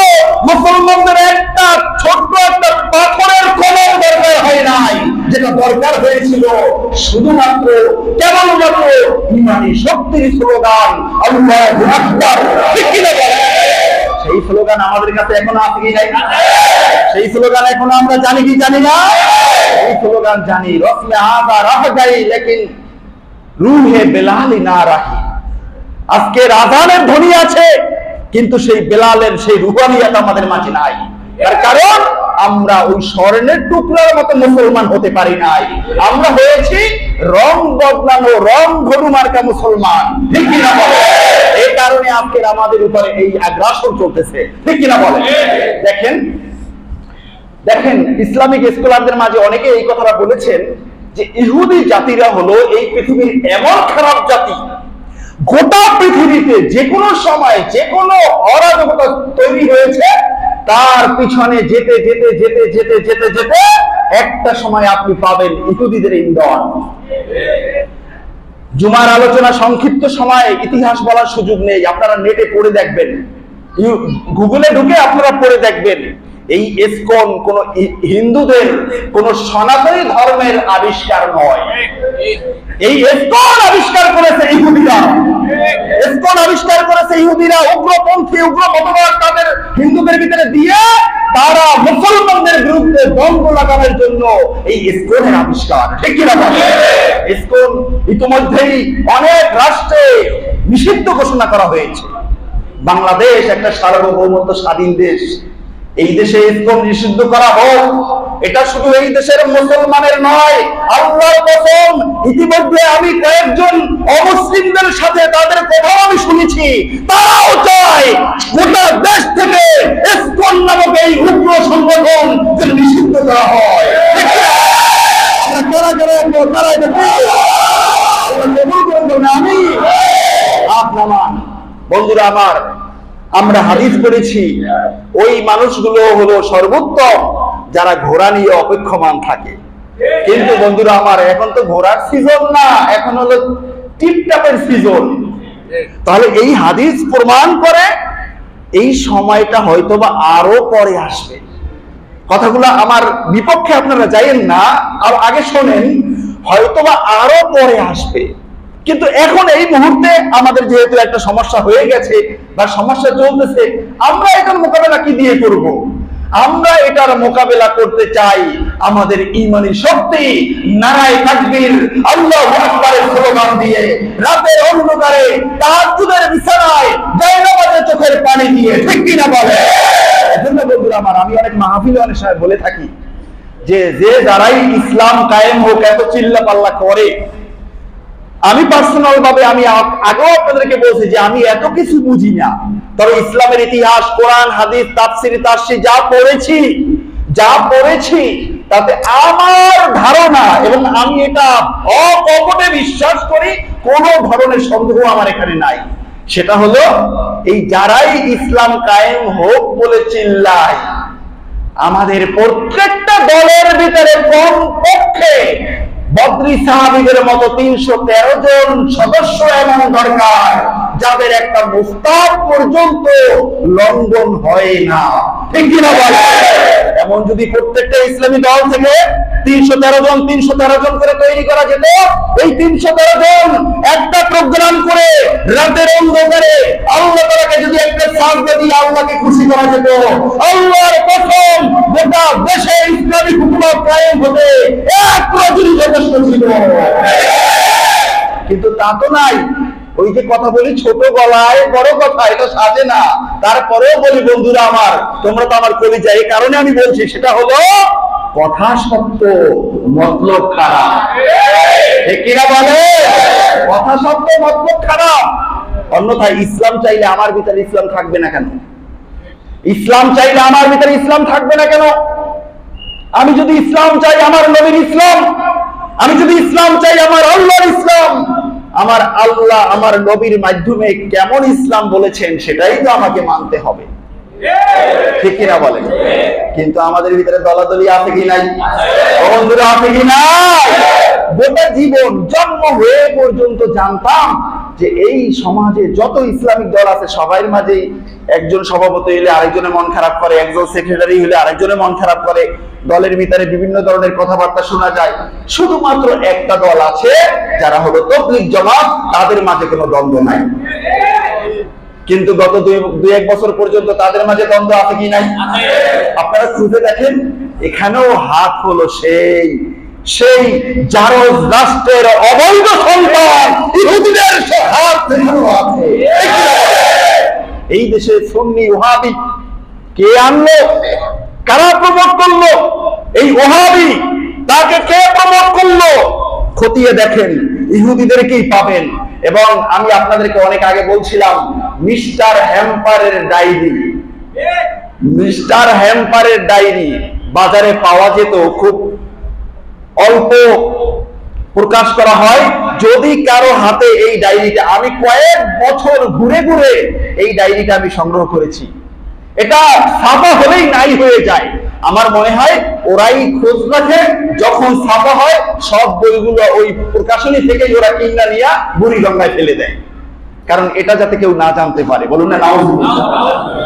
মুসলমানদের একটা ছোট্ট একটা পাথরের কলম দরকার হয় নাই, যেটা দরকার হয়েছিল শুধুমাত্র কেবলমাত্র ইমানি শক্তির স্লোগান, আল্লাহু আকবার। ঠিক কি না বলেন? সেই স্লোগান আমাদের কাছে এখনো আছে কি নাই? সেই স্লোগান এখনো আমরা জানি কি জানি না? এই স্লোগান জানি, রসমে আগা রাহ গাই লেকিন রুহে বেলালি না রাহি। আজকের আযানের ধ্বনি আছে, কিন্তু সেই বেলালের সেই রুহানিয়াত আমাদের মাঝে নাই। তার কারণ আমরা ওই স্বর্ণের টুকরার মতো মুসলমান হতে পারি নাই। আমরা হয়েছি রং বদলানো, রং ধনু মার্কা মুসলমান। ঠিক কিনা বলে? এই কারণে আজকের আমাদের উপরে এই আগ্রাসন চলতেছে। ঠিক কিনা বলে? দেখেন দেখেন ইসলামিক স্কলারদের মাঝে অনেকে এই কথাটা বলেছেন যে ইহুদি জাতিরা হলো এই পৃথিবীর এমন খারাপ জাতি, গোটা পৃথিবীতে যে কোনো সময় যে কোনো অরাজকতা তৈরি হয়েছে, তার পিছনে যেতে যেতে যেতে যেতে যেতে যেতে একটা সময় আপনি পাবেন ইহুদিদের ইন্ধন। জুমার আলোচনা সংক্ষিপ্ত সময়ে ইতিহাস বলার সুযোগ নেই, আপনারা নেটে পড়ে দেখবেন, গুগলে ঢুকে আপনারা পড়ে দেখবেন। এই ইসকন কোন হিন্দুদের কোন সনাতনী ধর্মের আবিষ্কার নয়। এই ইসকন আবিষ্কার করেছে ইহুদিরা। ইসকন আবিষ্কার করেছে ইহুদিরা। উগ্রপন্থী, উগ্র মতবাদ তাদের হিন্দুদের ভিতরে দিয়ে তারা মুসলমানদের বিরুদ্ধে দ্বন্দ্ব লাগানোর জন্য এই ইসকনের আবিষ্কার। ঠিক কিনা বলেন? ইসকন ইতিমধ্যেই অনেক রাষ্ট্রে নিষিদ্ধ ঘোষণা করা হয়েছে। বাংলাদেশ একটা সার্বভৌমত্ব স্বাধীন দেশ, এই দেশে ইসকন নিষিদ্ধ করা হোক, এটা শুধু এই দেশের মুসলমানের নয়, আল্লাহর কসম ইতিমধ্যে আমি কয়েকজন অমুসলিমদের সাথে তাদের কথাও আমি শুনেছি, তারাও চায় গোটা দেশ থেকে ইসকন নামক এই উগ্র সংগঠন যেন নিষিদ্ধ করা হয়। আমি আপনার বন্ধুরা আমার, আমরা হাদিস পড়েছি, ওই মানুষগুলো হলো সর্বোত্তম যারা ঘোড়া নিয়ে অপেক্ষমান থাকে। কিন্তু বন্ধুরা আমার, এখন তো ঘোড়ার সিজন না, এখন হলো টিপটাপের সিজন। তাহলে এই হাদিস প্রমাণ করে এই সময়টা হয়তোবা আরো পরে আসবে। কথাগুলো আমার বিপক্ষে আপনারা যাইয়েন না, আর আগে শোনেন, হয়তোবা আরো পরে আসবে। কিন্তু এখন এই মুহূর্তে আমাদের যেহেতু একটা সমস্যা হয়ে গেছে বা সমস্যা চলতেছে, আমরা এটার মোকাবেলা কি দিয়ে করব? আমরা এটার মোকাবেলা করতে চাই আমাদের ঈমানি শক্তি, নারায়ে তাকবীর, আল্লাহু আকবারের স্লোগান দিয়ে, রাতের অন্ধকারে তাহাজ্জুদের বিছানায় জায়নামাজে চোখের পানি দিয়ে। ঠিক কিনা বলে? এজন্য বন্ধুরা আমার, আমি অনেক মাহফিলে অনেক সময় বলে থাকি যে যারাই ইসলাম কায়েম হোক এত চিল্লা পাল্লা করে, আমি পার্সোনাল ভাবে আমি আগেও আপনাদেরকে বলছি যে আমি এত কিছু বুঝি না, তবে ইসলামের ইতিহাস, কোরআন, হাদিস, তাফসীর, তাফসীর যা পড়েছি তাতে আমার ধারণা, এবং আমি এটা অকপটে বিশ্বাস করি, কোন ধরনের সন্দেহ আমার এখানে নাই, সেটা হলো এই যারাই ইসলাম কায়েম হোক বলে চিল্লায়, আমাদের প্রত্যেকটা দলের ভিতরে কমপক্ষে বদরি সাহাবীদের মতো 313 জন সদস্য এমন দরকার যাদের একটা মুস্তাব পর্যন্ত লঙ্ঘন হয় না। ঠিক কিনা বলে? এমন যদি প্রত্যেকটা ইসলামী দল থেকে 313 জন করে তৈরি করা যেত, এই 313 জন একটা প্রোগ্রাম করে রাতের অন্ধকারে আল্লাহ তাআলাকে যদি একটা সাজদা দিয়ে আল্লাহকে খুশি করা যেত, আল্লাহর কসম গোটা দেশে ইসলামী হুকুমত কায়েম হতে এক রজনী যথেষ্ট ছিল। কিন্তু তা তো নাই। ওই যে কথা বলি, ছোট গলায় বড় কথা, এটা সাজে না। তারপরেও বলি বন্ধুরা আমার, তোমরা তো আমার কলিজা, এই কারণে আমি বলছি, সেটা হলো কথা সত্য, মতলব খারাপ। ঠিক কিনা বলে? কথা সত্য, মতলব খারাপ। অন্যথায় ইসলাম চাইলে আমার ভিতরে ইসলাম থাকবে না কেন? ইসলাম চাইলে আমার ভিতরে ইসলাম থাকবে না কেন? আমি যদি ইসলাম চাই আমার নবীর ইসলাম, আমি যদি ইসলাম চাই আমার আল্লাহর ইসলাম, আমার আল্লাহ আমার নবীর মাধ্যমে কেমন ইসলাম বলেছেন সেটাই তো আমাকে মানতে হবে। ঠিক কিনা বলেন? কিন্তু আমাদের ভিতরে দলাদলি আছে কি নাই? বন্ধুরা আছে কি নাই? গোটা জীবন জন্ম হয়ে পর্যন্ত জানতাম যে এই সমাজে যত ইসলামিক দল আছে সবার মাঝেই একজন সভাপতি হলে আরেকজনের মন খারাপ করে, একজন সেক্রেটারি হলে আরেকজনের মন খারাপ করে, দলের ভিতরে বিভিন্ন ধরনের কথাবার্তা শোনা যায়। শুধুমাত্র একটা দল আছে যারা হলো তাবলীগ জামাত, তাদের মাঝে কোনো দ্বন্দ্ব নাই। কিন্তু গত দুই এক বছর পর্যন্ত তাদের মাঝে দ্বন্দ্ব আছে কি নাই? আপনারা খুঁজে দেখেন, এখানেও হাত হলো সেই জারজ রাষ্ট্রের অবৈধ সন্তান ইহুদিদের হাত আছে। এই দেশে সুন্নি ওহাবি কে আনলো? কারা প্রমোট করলো? এই ওহাবি তাকে কে প্রমোট করলো? খতিয়ে দেখেন, ইহুদিদেরকেই পাবেন। এবং আমি আপনাদেরকে অনেক আগে বলছিলাম, মিস্টার হ্যাম্পারের ডায়েরি বাজারে পাওয়া যেত, খুব অল্প প্রকাশ করা হয়। যদি কারো হাতে এই ডায়েরিটা, আমি কয়েক বছর ঘুরে ঘুরে এই ডায়েরিটা আমি সংগ্রহ করেছি, এটা ছাপা হলেই নাই হয়ে যায়। আমার মনে হয় ওরাই খোঁজ রাখে, যখন ছাপা হয় সব বইগুলো ওই প্রকাশনী থেকে ওরা কিনা নিয়ে বুড়িগঙ্গায় ফেলে দেয়, কারণ এটা যাতে কেউ না জানতে পারে। বলুন না নাউজুবিল্লাহ।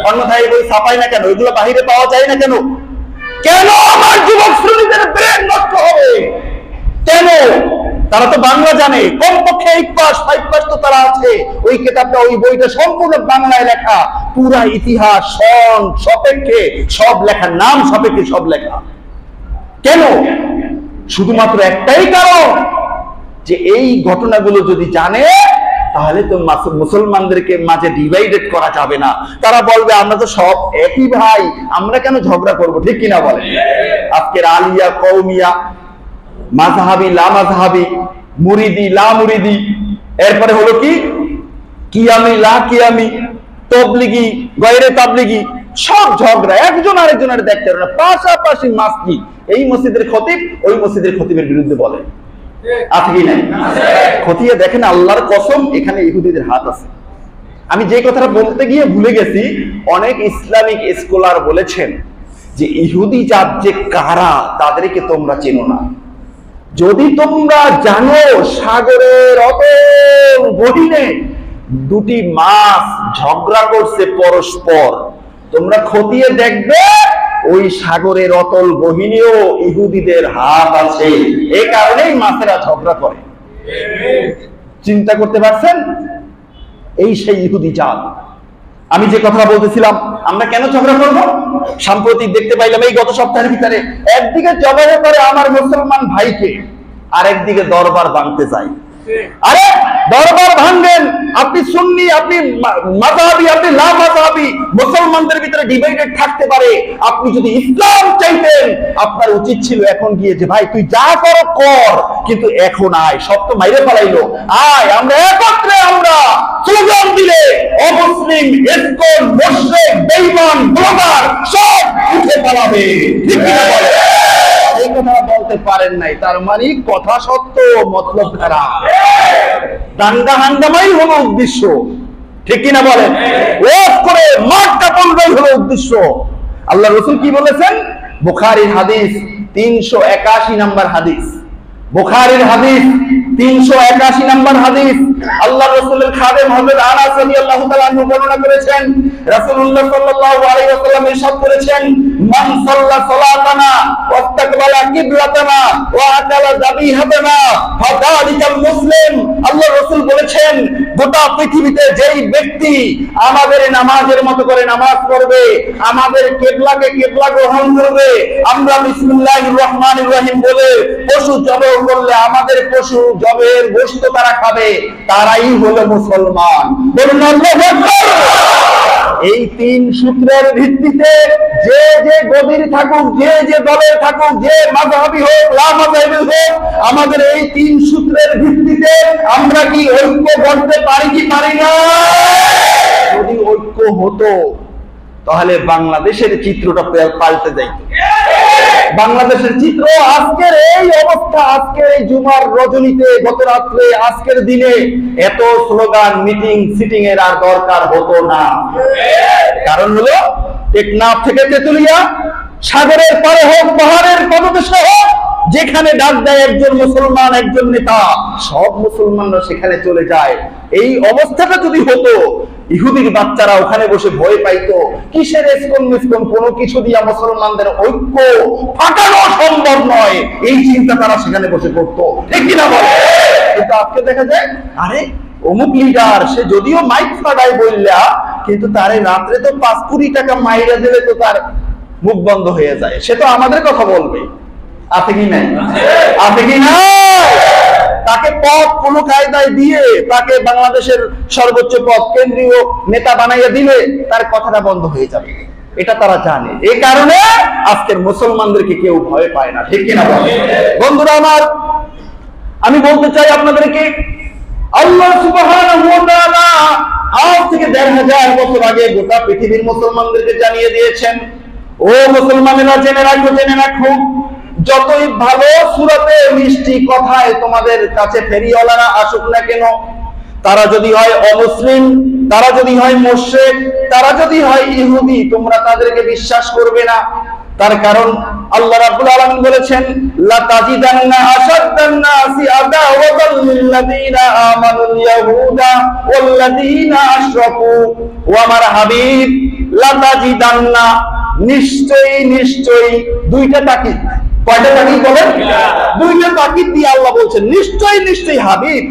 অন্যথায় বই ছাপায় না কেন? ওইগুলো বাহিরে পাওয়া যায় না কেন? কেন আমার যুবক শ্রেণীদের ব্রেন নষ্ট হবে? কেন? তারা তো বাংলা জানে, কমপক্ষে 8 পাস 5 পাস তো তারা আছে। ওই কিতাবটা, ওই বইটা সম্পূর্ণ বাংলায় লেখা, পুরা ইতিহাস সন সাপেক্ষে সব লেখা, নাম সাপেক্ষে সব লেখা। কেন? শুধুমাত্র একটাই কারণ, যে এই ঘটনাগুলো যদি জানে তাহলে তো মুসলমানদেরকে মাঝে ডিভাইডেড করা যাবে না। তারা বলবে আমরা তো সব একই ভাই, আমরা কেন ঝগড়া করব? ঠিক কিনা বলেন? আজকের আলিয়া কওমিয়া, মাযহাবি লা মাযহাবি, মুরিদি লা মুরিদি, এরপরে হলো কি কিয়ামি লা কিয়ামি, তাবলীগী গায়রে তাবলীগী, সব ঝগড়া, একজন আরেকজনের দেখতে পারে না। পাশাপাশি মসজিদ, এই মসজিদের খতিব ওই মসজিদের খতিবের বিরুদ্ধে বলে, আছে কি নাই? খতিয়ে দেখেন, আল্লাহর কসম এখানে ইহুদিদের হাত আছে। আমি যে কথাটা বলতে গিয়ে ভুলে গেছি, অনেক ইসলামিক স্কলার বলেছেন যে ইহুদি জাত যে কারা তাদেরকে তোমরা চেনো না। যদি তোমরা জানো সাগরের অতল গহীনে দুটি মাছ ঝগড়া করছে পরস্পর, তোমরা খতিয়ে দেখবে ওই সাগরের অতল গহীনেও ইহুদিদের হাত আছে। এই কারণেই মাছেরা ঝগড়া করে। চিন্তা করতে পারছেন? এই সেই ইহুদি জাত। আমি যে কথা বলতেছিলাম, আমরা কেন ঝগড়া করবো? সাম্প্রতিক দেখতে পাইলাম এই গত সপ্তাহের ভিতরে, একদিকে জবাই করে আমার মুসলমান ভাইকে, আরেকদিকে দরবার ভাঙতে চাই। আরে দরবার ভাঙবেন, আপনি সুন্নি, আপনি মাযহাবি, আপনি লা মাযহাবি, মুসলমানদের ভিতরে ডিভাইডেড থাকতে পারে। আপনি যদি ইসলাম চাইতেন, আপনার উচিত ছিল এখন গিয়ে যে ভাই তুই যা করো কর, কিন্তু এখন আয়, সব তো মাইরে ফেলাইলো, আয় আমরা একত্রে, আমরা স্লোগান দিলে অমুসলিম, ইসকন, মুশরিক, বেঈমান, ব্লগার সব উঠে পালাবে। ঠিক কিনা বলে? এই কথা বলতে পারেন নাই, তার মানে কথা সত্য, মতলব খারাপ। দাঙ্গা হাঙ্গামাই হলো উদ্দেশ্য। ঠিক কিনা বলেন? ওয়াজ করে মাঠটা পড়াই হলো উদ্দেশ্য। আল্লাহ রাসূল কি বলেছেন? বুখারীর হাদিস 381 নাম্বার হাদিস, বুখারীর হাদিস 381 নাম্বার হাদিস। আল্লাহ রাসূলের খাদেম হযরত আনাস রাদিয়াল্লাহু তাআলা আনহু বর্ণনা করেছেন, রাসূলুল্লাহ সাল্লাল্লাহু আলাইহি ওয়াসাল্লাম ইরশাদ করেছেন, মান সাল্লা সালাতানা ওয়াস্তাকবালা কিবলাতানা ওয়া আকালা যাবিহাতানা ফাযালিকাল মুসলিম। আল্লাহ রাসূল বলেছেন, গোটা পৃথিবীতে যেই ব্যক্তি আমাদের নামাজের মতো করে নামাজ পড়বে, আমাদের কিবলাকে কিবলা গ্রহণ করবে, আমরা বিসমিল্লাহির রহমানির রহিম বলে পশু জবাই করলে আমাদের পশু জবের গোশত তারা খাবে, তারাই হলো মুসলমান। বলুন আল্লাহু আকবার। এই তিন সূত্রের ভিত্তিতে যে যে গদির থাকুক, যে যে দলের থাকুক, যে মাযহাবি হোক, লা মাযহাবি হোক, আমাদের এই তিন সূত্রের ভিত্তিতে আমরা কি ঐক্য করতে পারি কি পারি না? যদি ঐক্য হতো তাহলে বাংলাদেশের চিত্রটা পাল্টে যাইত। বাংলাদেশের চিত্র আজকের এই অবস্থা, আজকের এই জুমার রজনীতে, গত রাত্রে, আজকের দিনে এত স্লোগান, মিটিং, সিটিং এর আর দরকার হতো না। কারণ হলো টেকনাফ থেকে তেতুলিয়া, সাগরের পারে হোক, পাহাড়ের পদদেশে হোক, যেখানে ডাক দেয় একজন মুসলমান, একজন নেতা, সব মুসলমানরা সেখানে চলে যায়। এই অবস্থাটা যদি হতো, ইহুদির বাচ্চারা ওখানে বসে ভয় পাইতো, কিসের ইসকন মিসকন, কোনো কিছু দিয়া মুসলমানদের ঐক্য ফাটানো সম্ভব নয়, এই চিন্তা তারা সেখানে বসে করতো, ঠিক কিনা বলে? কিন্তু আজকে দেখা যায়, আরে অমুক লিডার, সে যদিও মাইক ফাটায় বললা, কিন্তু তার রাত্রে তো 5 কোটি টাকা মাইরা দিলে তো তার মুখ বন্ধ হয়ে যায়, সে তো আমাদের কথা বলবে। আছে কি নাই? আছে কি না? তাকে পদ কোন কায়দায় দিয়ে তাকে বাংলাদেশের সর্বোচ্চ পদ, কেন্দ্রীয় নেতা বানাইয়া দিলে তার কথাটা বন্ধ হয়ে যাবে, এটা তারা জানে। এই কারণে আজকের মুসলমানদেরকে কেউ ভয় পায় না, ঠিক কিনা বলে? বন্ধুরা আমার, আমি বলতে চাই আপনাদেরকে, আল্লাহ সুবহানাহু ওয়া তাআলা আজ থেকে ১৫০০ বছর আগে গোটা পৃথিবীর মুসলমানদেরকে জানিয়ে দিয়েছেন, ও মুসলমানেরা জেনে রাখো, জেনে রাখো, যতই ভালো সুরতে মিষ্টি কথায় তোমাদের কাছে ফেরিওয়ালারা আসুক না কেন, তারা যদি হয় অমুসলিম, তারা যদি হয় মুশরিক, তারা যদি হয় ইহুদি, তোমরা তাদেরকে বিশ্বাস করবে না। তার কারণ আল্লাহ রাব্বুল আলামিন বলেছেন, লা তাজিদান্না আশাদ্দান নাসি আদাওয়াতাল লিল্লাযিনা আমানুল ইয়াহুদা ওয়াল্লাযিনা আশরাকু। ও আমার হাবিব, লা তাজিদান্না, নিশ্চয়ই নিশ্চয়ই, দুইটা তাকিদ। কয়টা তাকিদ বলেন? দুইটা তাকিদ দিয়ে আল্লাহ বলছেন, নিশ্চয়ই নিশ্চয়ই হাবিব,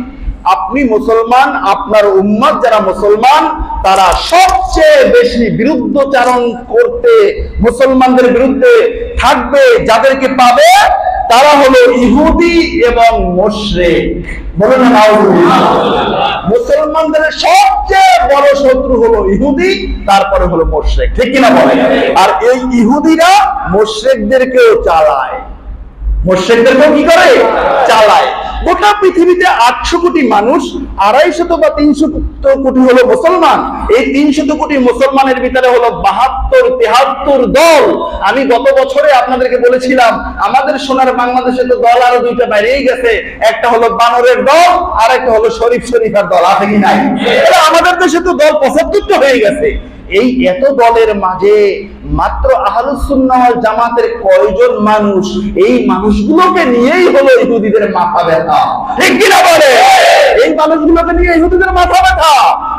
আপনি মুসলমান, আপনার উম্মত যারা মুসলমান, তারা সবচেয়ে বেশি বিরুদ্ধচারণ করতে, মুসলমানদের বিরুদ্ধে থাকবে, যাদেরকে পাবে তারা হলো ইহুদি এবং মুশরিক। বলেন না নাউজুবিল্লাহ। মুসলমানদের সবচেয়ে বড় শত্রু হলো ইহুদি, তারপরে হলো মুশরিক, ঠিক কিনা বলেন? আর এই ইহুদিরা মুশরিকদেরকেও চালায়, মুশরিকদেরকেও কি করে? চালায়। গোটা পৃথিবীতে 800 কোটি মানুষ, 250 বা 300 কোটি হলো মুসলমান। এই 300 কোটি মুসলমানের ভিতরে হলো 72-73 দল। আমি গত বছরে আপনাদেরকে বলেছিলাম, আমাদের সোনার বাংলাদেশে তো দল আরো দুইটা বাইরেই গেছে, একটা হলো বানরের দল, আর একটা হলো শরীফ শরীফের দল। আছে কি নাই? আমাদের দেশে তো দল 75টা হয়ে গেছে। এই এত দলের মাঝে মাত্র আহলুস সুন্নাহ ওয়াল জামাতের কয়জন মানুষ, এই মানুষগুলোকে নিয়েই হলো ইহুদিদের মাথা ব্যথা, ঠিক কিনা বলে? এই মানুষগুলোকে নিয়ে ইহুদিদের মাথা ব্যথা।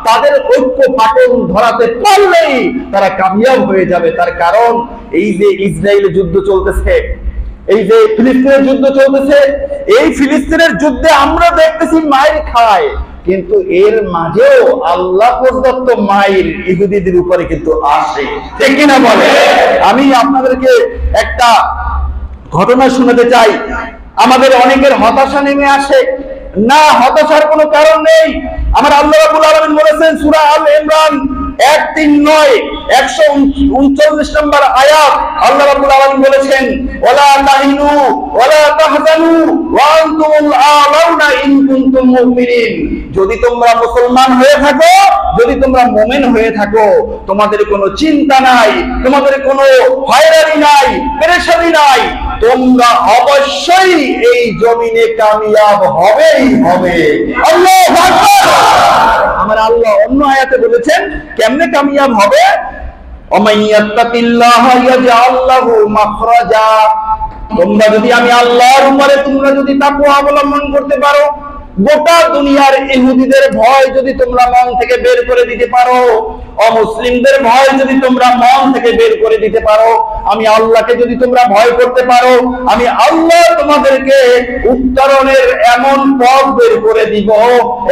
তাদের ঐক্য ফাটল ধরাতে পারলেই তারা কামিয়াব হয়ে যাবে। তার কারণ এই যে ইসরায়েলের যুদ্ধ চলতেছে, এই যে ফিলিস্তিনের যুদ্ধ চলতেছে, এই ফিলিস্তিনের যুদ্ধে আমরা দেখতেছি মায়ের খায়, কিন্তু এর মাঝেও আল্লাহ প্রদত্ত মায়ের ইহুদিদের উপরে কিন্তু আসে, ঠিক কিনা বলে? আমি আপনাদেরকে একটা ঘটনা শোনাতে চাই। আমাদের অনেকের হতাশা নেমে আসে না, হতাশার কোনো কারণ নেই। আমার আল্লাহ রাব্বুল আলামিন বলেছেন সূরা আল ইমরান 139 139 নম্বর আয়াত, আল্লাহ রাব্বুল আলামিন বলেছেন, ওয়ালা তাহিনু ওয়ালা তাহজানু ওয়া আনতুমুল আ'লাউনা ইন কুনতুম মুমিনিন। যদি তোমরা মুসলমান হয়ে থাকো, যদি তোমরা মুমিন হয়ে থাকো, তোমাদের কোনো চিন্তা নাই, তোমাদের কোনো হয়রানি নাই, পেরেশানি নাই, তোমরা অবশ্যই এই জমিনে কামিয়াব হবেই হবে। আল্লাহু আকবার। আমার আল্লাহ অন্য আয়াতে বলেছেন কেমনে কামিয়াব হবে, ওমাইয়াত্তাকিল্লাহা ইয়াজআল লাহু মাখরাজা। তোমরা যদি আমি আল্লাহর উপরে তোমরা যদি তাকওয়া অবলম্বন করতে পারো, গোটা দুনিয়ার ইহুদিদের ভয় যদি তোমরা মন থেকে বের করে দিতে পারো, অমুসলিমদের ভয় যদি তোমরা মন থেকে বের করে দিতে পারো, আমি আল্লাহকে যদি তোমরা ভয় করতে পারো, আমি আল্লাহ তোমাদেরকে উত্তরণের এমন পথ বের করে দিব,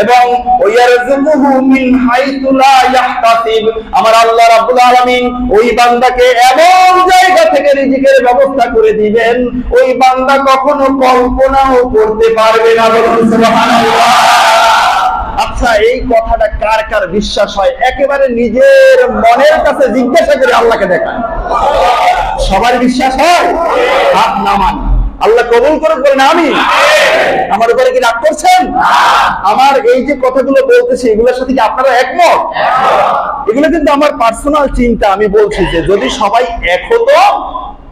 এবং ওয়ারযুকুহু মিন হাইতু লা ইয়াহতাসিব। আমার আল্লাহ রাব্বুল আলামিন ওই বান্দাকে এমন জায়গা থেকে রিজিকের ব্যবস্থা করে দিবেন, ওই বান্দা কখনো কল্পনাও করতে পারবে না। বলুন সুবহানাল্লাহ। আচ্ছা, এই কথাটা কার কার বিশ্বাস হয়? একেবারে নিজের মনের কাছে জিজ্ঞাসা করে আল্লাহকে দেখান। সবার বিশ্বাস হয়? হাত নামান। আল্লাহ কবুল করুক, বলেন আমিন। আমার উপরে কি রাগ করছেন? আমার এই যে কথাগুলো বলতেছি, এগুলোর সাথে কি আপনারা একমত? এগুলো কিন্তু আমার পার্সোনাল চিন্তা। আমি বলছি যে যদি সবাই এক হতো,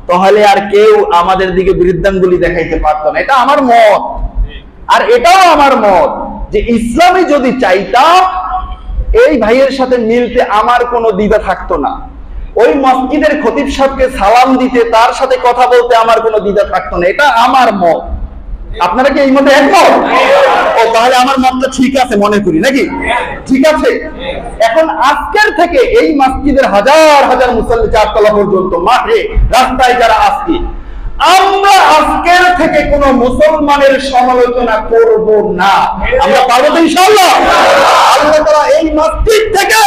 তাহলে আর কেউ আমাদের দিকে বিরুদ্ধাঙ্গুলি দেখাইতে পারতো না। এটা আমার মত। আর এটাও আমার মত যে ইসলামে যদি চাইতাম, এই ভাইয়ের সাথে মিলতে আমার কোনো দ্বিধা থাকতো না। ওই মসজিদের খতিব সাহেবকে সালাম দিতে, তার সাথে কথা বলতে আমার কোনো দ্বিধা থাকতো না। এটা আমার মত। আপনারা কি এই মতে একমত? ও তাহলে আমার মতটা ঠিক আছে মনে করি, নাকি? ঠিক আছে। এখন আজকের থেকে এই মসজিদের হাজার হাজার মুসল্লি, চারতলা পর্যন্ত, মাঠে রাস্তায় যারা আসছি, আমরা আজকের থেকে কোন মুসলমানের সমালোচনা করব না। আমরা পারবো তো ইনশাআল্লাহ? আল্লাহ তাআলা এই মসজিদ থেকে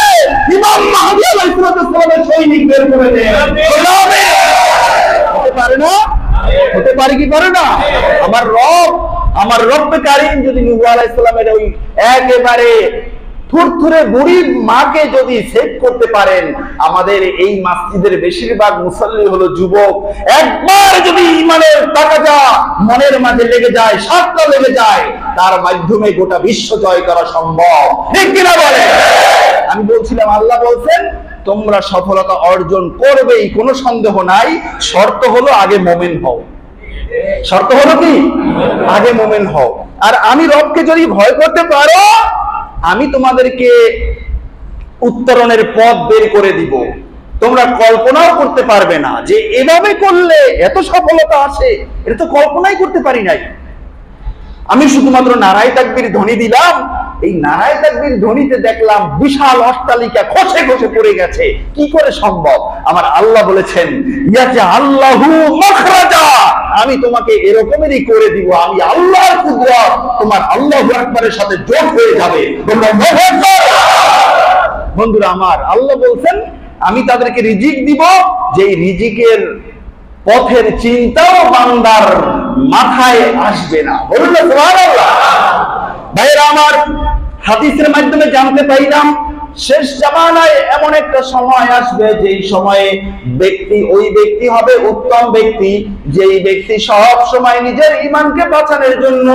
ইমাম মাহদী আলাইহিস সালামের সৈনিক বের করে দেন। হতে পারে না? হতে পারে কি পারে না? আমার রব্বে কারীম যদি নূহ আলাইহিস সালামের ওই একেবারে থুরথুরে বুড়ি মাকে যদি সেভ করতে পারেন, আমাদের এই মসজিদের বেশিরভাগ মুসল্লি হলো যুবক। একবার যদি ঈমানের তাকাজা মনের মাঝে লেগে যায়, সাতটা লেগে যায়, তার মাধ্যমে গোটা বিশ্ব জয় করা সম্ভব। ঠিক কিনা বলে? আমি বলছিলাম, আল্লাহ বলছেন তোমরা সফলতা অর্জন করবেই, কোনো সন্দেহ নাই। শর্ত হলো আগে মুমিন হও। শর্ত হলো কি? আগে মুমিন হও। আর আমি রবকে যদি ভয় করতে পারো, আমি তোমাদেরকে উত্তরণের পথ বের করে দিব। তোমরা কল্পনাও করতে পারবে না যে এভাবে করলে এত সফলতা আসে, এটা তো কল্পনাই করতে পারি নাই। আমি শুধুমাত্র নারায়ে তাকবীর ধ্বনি দিলাম, এই নারায়ে তাকবীর ধ্বনিতে দেখলাম বিশাল অট্টালিকা খসে খসে পড়ে গেছে। কি করে সম্ভব? আমার আল্লাহ বলেছেন, ইয়াজআল্লাহু মাখরাজা, আমি তোমাকে এরকমেরই করে দিব। আমি আল্লাহর কুদরত তোমার আল্লাহু আকবারের সাথে যোগ হয়ে যাবে। তোমরা বন্ধুরা আমার, আল্লাহ বলছেন আমি তাদেরকে রিজিক দিব, যেই রিজিকের পথের চিন্তাও বান্দার মাথায় আসবে না। বলুন না সুবহানাল্লাহ। ভাইরা আমার, হাদিসের মাধ্যমে জানতে পাইলাম শেষ জামানায় এমন একটা সময় আসবে, যেই সময়ে ওই ব্যক্তি হবে উত্তম ব্যক্তি, যেই ব্যক্তি সব সময় নিজের ঈমানকে বাঁচানোর জন্য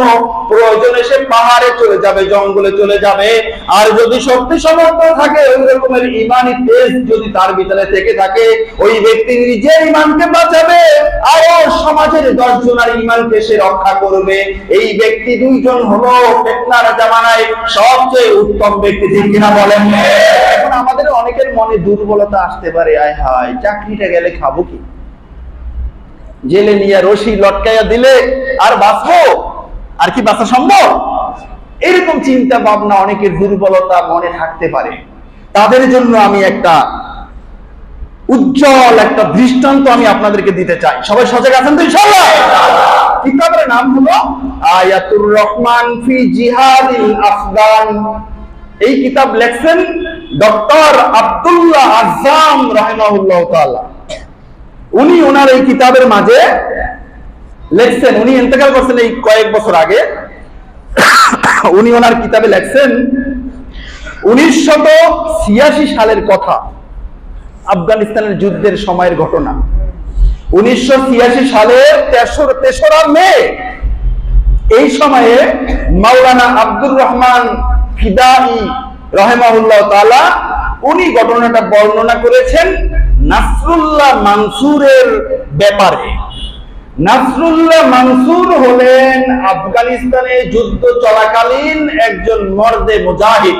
প্রয়োজনে সে পাহাড়ে চলে যাবে, জঙ্গলে চলে যাবে। আর যদি শক্তি সামর্থ্য থাকে, ওই রকমের ঈমানি তেজ যদি তার ভিতরে থেকে থাকে, ওই ব্যক্তি নিজের ঈমানকে বাঁচাবে আর সমাজের 10 জনের ঈমানকে সে রক্ষা করবে। এই ব্যক্তি দুইজন হলো ফিতনার জামানায় সবচেয়ে উত্তম ব্যক্তি। ঠিক কিনা বলেন? এখন আমাদের অনেকের মনে দুর্বলতা আসতে পারে, আয় হায় চাকরিটা গেলে খাবো কি, জেলে নিয়ে রশি লটকাইয়া দিলে আর বাঁচবো? আর কি বাঁচা সম্ভব? এরকম চিন্তা ভাবনা অনেকের দুর্বলতা মনে থাকতে পারে। তাদের জন্য আমি একটা উজ্জ্বল একটা দৃষ্টান্ত আমি আপনাদেরকে দিতে চাই। সবাই সজাগ আছেন তো ইনশাআল্লাহ? কিতাবের নাম হলো আয়াতুর রহমান ফি জিহাদিল আফগান। এই কিতাব লেখছেন ডক্টর আব্দুল্লাহ আযম রাহিমাহুল্লাহ তাআলা। উনি ওনার এই কিতাবের মাঝে লেখছেন, উনি ইন্তেকাল করছেন এই কয়েক বছর আগে। উনি ওনার কিতাবে লেখছেন 1986 সালের কথা, আফগানিস্তানের যুদ্ধের সময়ের ঘটনা। 1986 সালের তেসরা মে এই সময়ে মাওলানা আব্দুর রহমান ফিদাই রাহিমাহুল্লাহ তাআলা উনি ঘটনাটা বর্ণনা করেছেন নাসরুল্লাহ মানসুরের ব্যাপারে। নাসরুল্লাহ মানসুর হলেন আফগানিস্তানে যুদ্ধ চলাকালীন একজন মর্দে মুজাহিদ,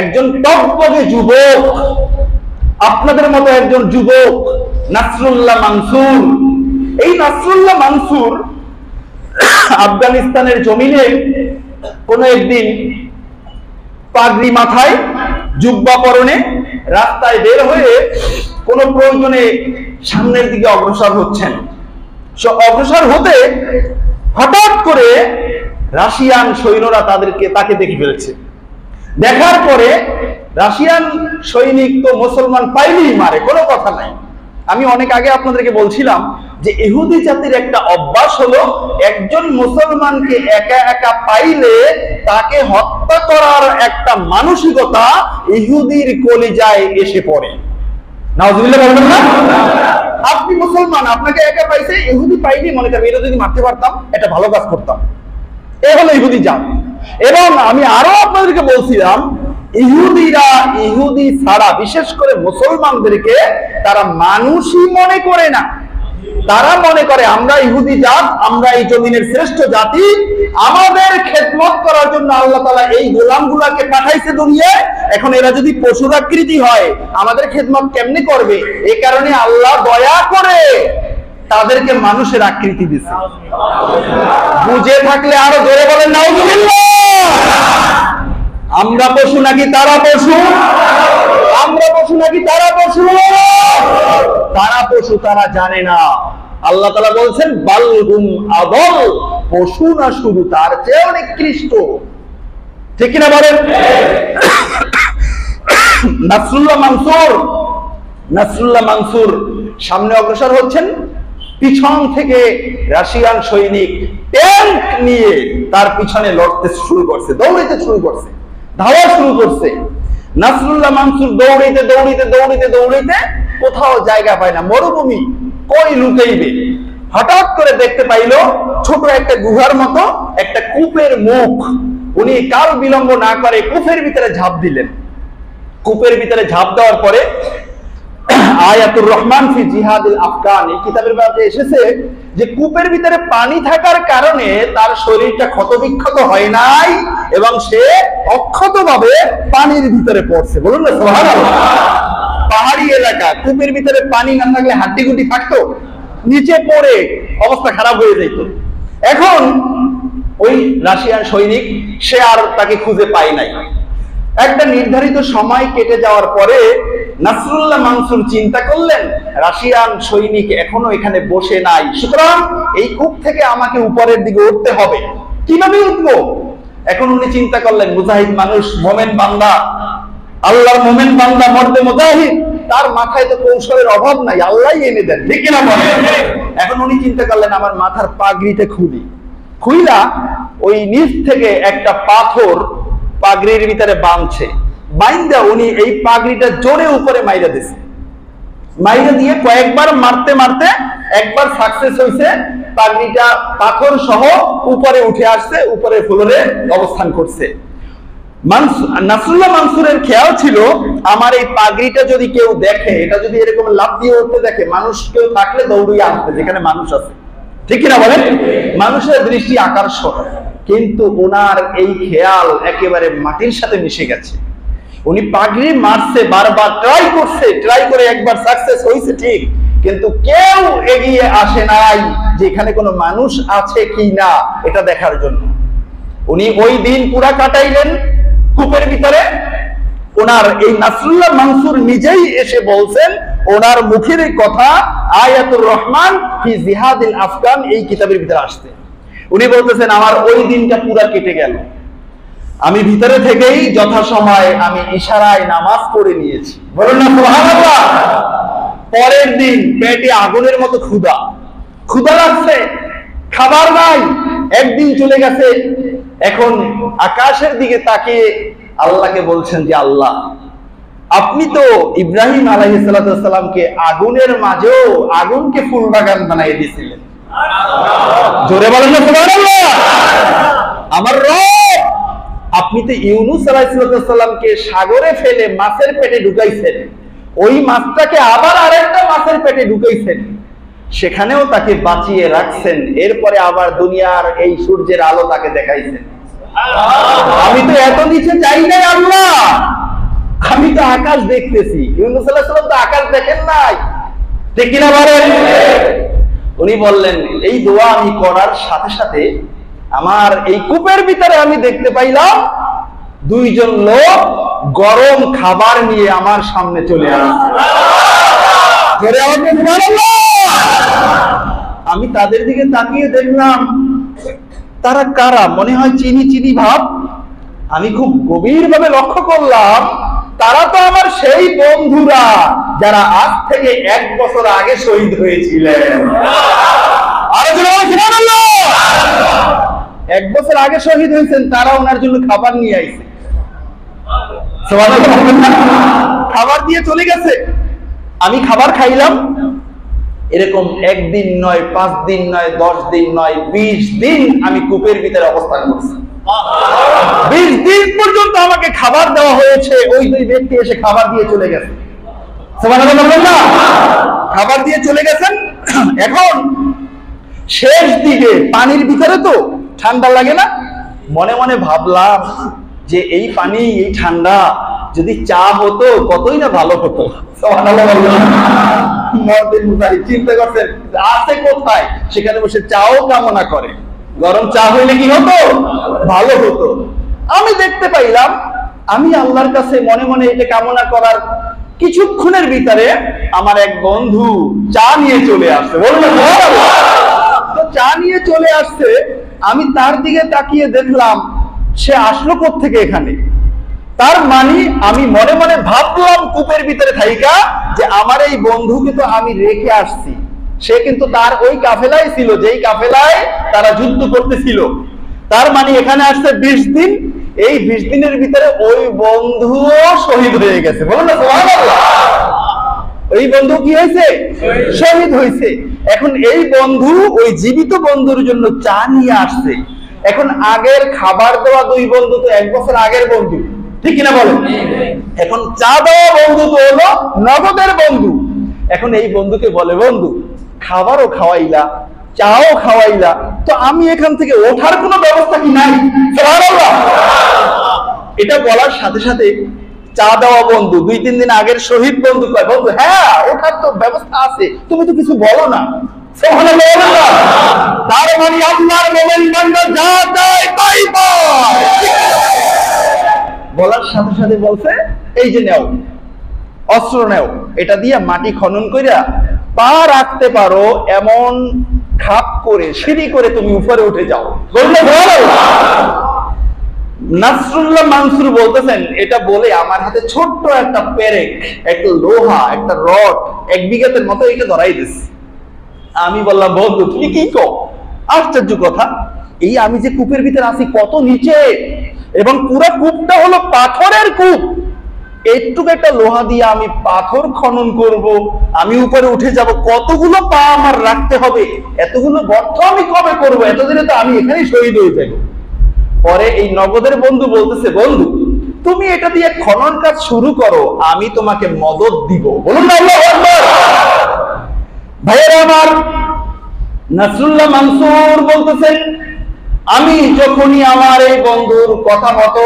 একজন টকবগে যুবক, আপনাদের মতো একজন যুবক নাসরুল্লাহ মানসুর। এই নাসরুল্লাহ মানসুর আফগানিস্তানের জমিনে কোন একদিন পাগড়ি মাথায়, জুব্বা পরনে রাস্তায় বের হয়ে কোন প্রয়োজনে সামনের দিকে অগ্রসর হচ্ছেন। অগ্রসর হতে হঠাৎ করে রাশিয়ান সৈন্যরা তাকে দেখে ফেলেছে। দেখার পরে রাশিয়ান সৈনিক তো মুসলমান পাইলেই মারে, কোনো কথা নাই। আমি অনেক আগে আপনাদেরকে বলছিলাম যে ইহুদি জাতির একটা অভ্যাস হলো একজন মুসলমানকে একা একা পাইলে তাকে হত্যা করার একটা মানসিকতা ইহুদির কলিজায় এসে পড়ে। নাউজুবিল্লাহ বলবেন না? আপনি মুসলমান, আপনাকে একা পাইছে, ইহুদি পাইনি মনে করেন এটা যদি মারতে পারতাম একটা ভালো কাজ করতাম। এ হলো ইহুদি জাত। এবং আমি আরো আপনাদেরকে বলছিলাম ইহুদিরা ইহুদি ছাড়া বিশেষ করে মুসলমানদেরকে তারা মানুষই মনে করে না। তারা মনে করে আমরা ইহুদি জাত, আমরা এই জমিনের শ্রেষ্ঠ জাতি, আমাদের খেদমত করার জন্য আল্লাহ তাআলা এই গোলামগুলাকে পাঠাইছে দুনিয়ায়। এখন এরা যদি পশুর আকৃতি হয় আমাদের খেদমত কেমনে করবে? এই কারণে আল্লাহ দয়া করে তাদেরকে মানুষের আকৃতি দিছে। বুঝে থাকলে আরো জোরে বলেন নাউজুবিল্লাহ। আমরা পশু নাকি তারা পশু? আমরা পশু নাকি তারা পশু? তারা পশু, তারা জানে না। আল্লাহ তাআলা বলছেন বালহুম আদল, পশু না শুধু, তার চেয়ে অনেক নিকৃষ্ট। ঠিক কিনা বলেন? নাসরুল্লাহ মানসুর সামনে অগ্রসর হচ্ছেন, পিছন থেকে রাশিয়ান সৈনিক ট্যাঙ্ক নিয়ে তার পিছনে লড়তে শুরু করছে, দৌড়াইতে শুরু করছে, ধাওয়া শুরু করছে। নাসরুল্লাহ মানসুর দৌড়াইতে দৌড়াইতে দৌড়াইতে দৌড়াইতে কোথাও জায়গা পায় না, মরুভূমি, কই লুকাইবে। হঠাৎ করে দেখতে পাইলো ছোট একটা গুহার মতো একটা কূপের মুখ। উনি কাল বিলম্ব না করে কূপের ভিতরে ঝাঁপ দিলেন। কূপের ভিতরে ঝাঁপ দেওয়ার পরে আয়াতুর রহমান ফি জিহাদিল আফগান, এই কিতাবের মধ্যে এসেছে যে কূপের ভিতরে পানি থাকার কারণে তার শরীরটা ক্ষতবিক্ষত হয় নাই এবং সে অক্ষতভাবে পানির ভিতরে পড়ছে। বলুন না সুবহানাল্লাহ। পাহাড়ি এলাকা, কূপের ভিতরে পানি না থাকলে হাড্ডিগুটি থাকতো, নিচে পড়ে অবস্থা খারাপ হয়ে যেত। এখন ওই রাশিয়ান সৈনিক সে আর তাকে খুঁজে পায় নাই। একটা নির্ধারিত সময় কেটে যাওয়ার পরে নাসরুল্লাহ মানসুর চিন্তা করলেন রাশিয়ান সৈনিক এখনো এখানে বসে নাই, সুতরাং এই কূপ থেকে আমাকে উপরের দিকে উঠতে হবে। কিভাবে উঠবো? এখন উনি চিন্তা করলেন মুজাহিদ মানুষ, মোমেন বান্দা, আল্লাহর মোমেন বান্দা, মর্দে মুজাহিদ, তার মাথায় তো কৌশলের অভাব নাই, আল্লাহই এনে দেন। ঠিক কিনা বলেন? এখন উনি চিন্তা করলেন আমার মাথার পাগড়িতে খুইলা ওই নিচ থেকে একটা পাথর পাগড়ির ভিতরে বাঁধছে, বাইন্দা উনি এই পাগড়িটা জোরে উপরে মাইরা দিছে। মাইরা দিয়ে কয়েকবার মারতে মারতে একবার সাকসেস হয়েছে, পাগড়িটা পাথর সহ উপরে উঠে আসছে, উপরে ফ্লোরে অবস্থান করছে। নাসরুল্লাহ মানসুরের খেয়াল ছিল আমার এই পাগড়িটা যদি কেউ দেখে, এটা যদি এরকম লাফ দিয়ে উঠতে দেখে, মানুষ কেউ থাকলে দৌড়িয়ে আসবে যেখানে মানুষ আছে। ঠিক কিনা বলেন? মানুষের দৃষ্টি আকর্ষণ। কিন্তু ওনার এই খেয়াল একেবারে মাটির সাথে মিশে গেছে। উনি পাগড়ি মারছে, বারবার ট্রাই করছে, ট্রাই করে একবার সাকসেস হয়েছে ঠিক, কিন্তু কেউ এগিয়ে আসে নাই যে এখানে কোনো মানুষ আছে কি না এটা দেখার জন্য। উনি ওই দিন পুরা কাটাইলেন কূপের ভিতরে। ওনার এই নাসরুল্লাহ মানসুর নিজেই এসে বলছেন, ওনার মুখের কথা আয়াতুর রহমান ফি জিহাদিল আফগান এই কিতাবের ভিতরে আসছে। উনি বলতেছেন আমার ওই দিনটা পুরা কেটে গেল, আমি ভিতরে থেকেই যথাসময়ে আমি ইশারায় নামাজ পড়ে নিয়েছি। বলুন না সুবহানাল্লাহ। পরের দিন পেটে আগুনের মতো ক্ষুধা লাগছে, খাবার নাই, একদিন চলে গেছে। এখন আকাশের দিকে তাকিয়ে আল্লাহকে বলছেন যে আল্লাহ, আপনি তো ইব্রাহিম আলাইহিস সালামকে আগুনের মাঝেও আগুনকে ফুল বাগান বানিয়ে দিয়েছিলেন। জোরে বলেন না সুবহানাল্লাহ। আমার রব, আপনি তো ইউনূস আলাইহিস সালামকে সাগরে ফেলে মাছের পেটে ঢুকাইছেন, ওই মাছটাকে আবার আরেকটা মাছের পেটে ঢুকাইছেন, সেখানেও তাকে বাঁচিয়ে রাখছেন, এরপরে আবার দুনিয়ার এই সূর্যের আলো তাকে দেখাইছেন। আমি তো এত নিচে যাই নাই আল্লাহ, আমি তো আকাশ দেখতেছি। ইউনূস আলাইহিস সালাম তো আকাশ দেখেন নাই। ঠিক কিনা বলেন? উনি বললেন এই দোয়া আমি করার সাথে সাথে আমার এই কূপের ভিতরে আমি দেখতে পাইলাম দুইজন লোক গরম খাবার নিয়ে আমার সামনে চলে আসছে। আমি তাদের দিকে তাকিয়ে দেখলাম তারা কারা, মনে হয় চিনি ভাব। আমি খুব গভীর ভাবে লক্ষ্য করলাম তারা তো আমার সেই বন্ধুরা যারা আজ থেকে 1 বছর আগে শহীদ হয়েছিলেন। 1 বছর আগে শহীদ হয়েছেন, তারা ওনার জন্য খাবার নিয়ে আইছে, খাবার দিয়ে চলে গেছে। আমি খাবার খাইলাম। এরকম 1 দিন নয়, 5 দিন নয়, 10 দিন নয়, 20 দিন আমি কূপের ভিতরে অবস্থান করছি। 20 দিন পর্যন্ত আমাকে খাবার দেওয়া হয়েছে। ওই 2 ব্যক্তি এসে খাবার দিয়ে চলে গেছে। সুবহানাল্লাহ। খাবার দিয়ে চলে গেছেন। এখন শেষ দিকে পানির ভিতরে তো ঠান্ডা লাগে না, মনে মনে ভাবলাম যে এই পানি এই ঠান্ডা যদি চা হতো কতই না ভালো হতো। চিন্তা করছেন আছে কোথায়, সেখানে বসে চাও কামনা করে, গরম চা হইলে কি হতো, ভালো হতো। আমি দেখতে পাইলাম আমি আল্লাহর কাছে মনে মনে এটা কামনা করার কিছুক্ষণের ভিতরে আমার এক বন্ধু চা নিয়ে চলে আসছে। বললো তো চা নিয়ে চলে আসছে, আমি তার দিকে তাকিয়ে দেখলাম সে আসলো কোত্থেকে এখানে। তার মানে আমি মনে মনে ভাবলাম কূপের ভিতরে থাইকা যে আমার এই বন্ধুকে তো আমি রেখে আসছি, সে কিন্তু তার ওই কাফেলায় ছিল যেই কাফেলায় তারা যুদ্ধ করতেছিল। তার মানে এখানে আসছে 20 দিন, এই 20 দিনের ভিতরে ওই বন্ধুও শহীদ হয়ে গেছে। বলুন না সুবহানাল্লাহ। ওই বন্ধু কি হয়েছে, শহীদ হয়েছে। এখন এই বন্ধু ওই জীবিত বন্ধুর জন্য চা নিয়ে আসছে। এখন আগের খাবার দেওয়া 2 বন্ধু তো 1 বছর আগের বন্ধু, ঠিক কিনা বলেন। এখন চা দেওয়া বন্ধু তো হলো নগদের বন্ধু। এখন এই বন্ধুকে বলে, বন্ধু খাবারও খাওয়াইলা, চাও খাওয়াইলা, তো আমি এখান থেকে ওঠার কোনো ব্যবস্থা কি নাই? সুবহানাল্লাহ। এটা বলার সাথে সাথে চা দেওয়া বন্ধু 2-3 দিন আগের শহীদ বন্ধু কয়, বন্ধু হ্যাঁ ওঠার তো ব্যবস্থা আছে, তুমি তো কিছু বলো না। সুবহানাল্লাহ। তার মানে আল্লাহর মুমিন বান্দা যা চায় তাই পায়। বলার সাথে সাথে বলছে, এই যে নাও অস্ত্র নাও, এটা দিয়ে মাটি খনন কইরা পা রাখতে পারো এমন খাপ করে সিঁড়ি করে তুমি উপরে উঠে যাও। বললে নাসরুল্লাহ মানসুর বলতেছেন, এটা বলে আমার হাতে ছোট্ট একটা পেরেক, একটা লোহা, একটা রড 1 বিঘাতের মতো এটা ধরাই দিস। আমি বললাম, বন্ধু তুমি কি কও, আশ্চর্য কথা, এই আমি যে কূপের ভিতরে আছি কত নিচে, এবং পুরো কূপটা হলো পাথরের কূপ, এইটুকু একটা লোহা দিয়ে আমি পাথর খনন করব, আমি উপরে উঠে যাব, কতগুলো পা আমার রাখতে হবে, এতগুলো গর্ত আমি কবে করব, এতদিনে তো আমি এখানেই শহীদ হয়ে যাব। পরে এই নগদের বন্ধু বলতেছে, বন্ধু তুমি এটা দিয়ে খনন কাজ শুরু করো, আমি তোমাকে মদদ দিব। বলুন না আল্লাহু আকবার। ভাইয়েরা আমার, নাসরুল্লাহ মানসুর বলতেছেন, আমি যখনই আমার এই বন্ধুর কথা মতো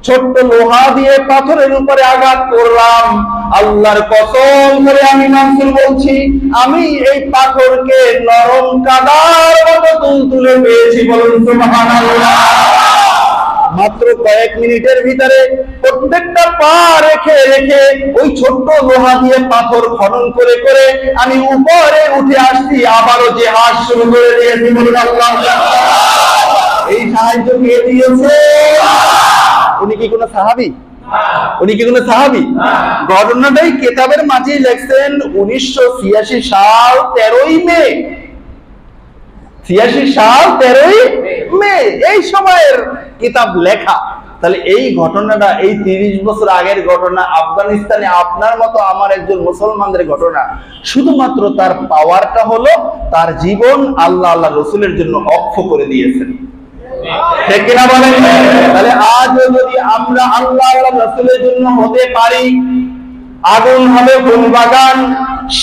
ছোট্ট লোহা দিয়ে পাথরের উপরে আঘাত করলাম, আল্লাহর কসম করে আমি মানসুর বলছি, আমি এই পাথরকে নরম কাদার মতো তুলতুলে পেয়েছি। বলুন সুবহানাল্লাহ। মাত্র কয়েক মিনিটের ভিতরে প্রত্যেকটা পা রেখে রেখে ওই ছোট্ট লোহা দিয়ে পাথর খনন করে করে আমি উপরে উঠে আসছি, আবারও জিহাদ শুরু করে দিয়েছি। বলুন আল্লাহ। এই সাহায্য কে দিয়েছে? উনি কি কোনো সাহাবী? উনি কি কোনো সাহাবী? ঘটনাটাই কিতাবের মাঝে লেখছেন 1986 সাল 13ই মে। 86 সাল 13ই মে এই সময়ের কিতাব লেখা। তাহলে এই ঘটনাটা এই 30 বছর আগের ঘটনা, আফগানিস্তানে আপনার মতো আমার একজন মুসলমানদের ঘটনা। শুধুমাত্র তার পাওয়ারটা হলো তার জীবন আল্লাহ আল্লাহ রসুলের জন্য অক্ষ করে দিয়েছেন। ঠিক কিনা বলেন? তাহলে আজ যদি আমরা আল্লাহ আল্লাহ রসুলের জন্য হতে পারি, আগুন হবে ফুল বাগান,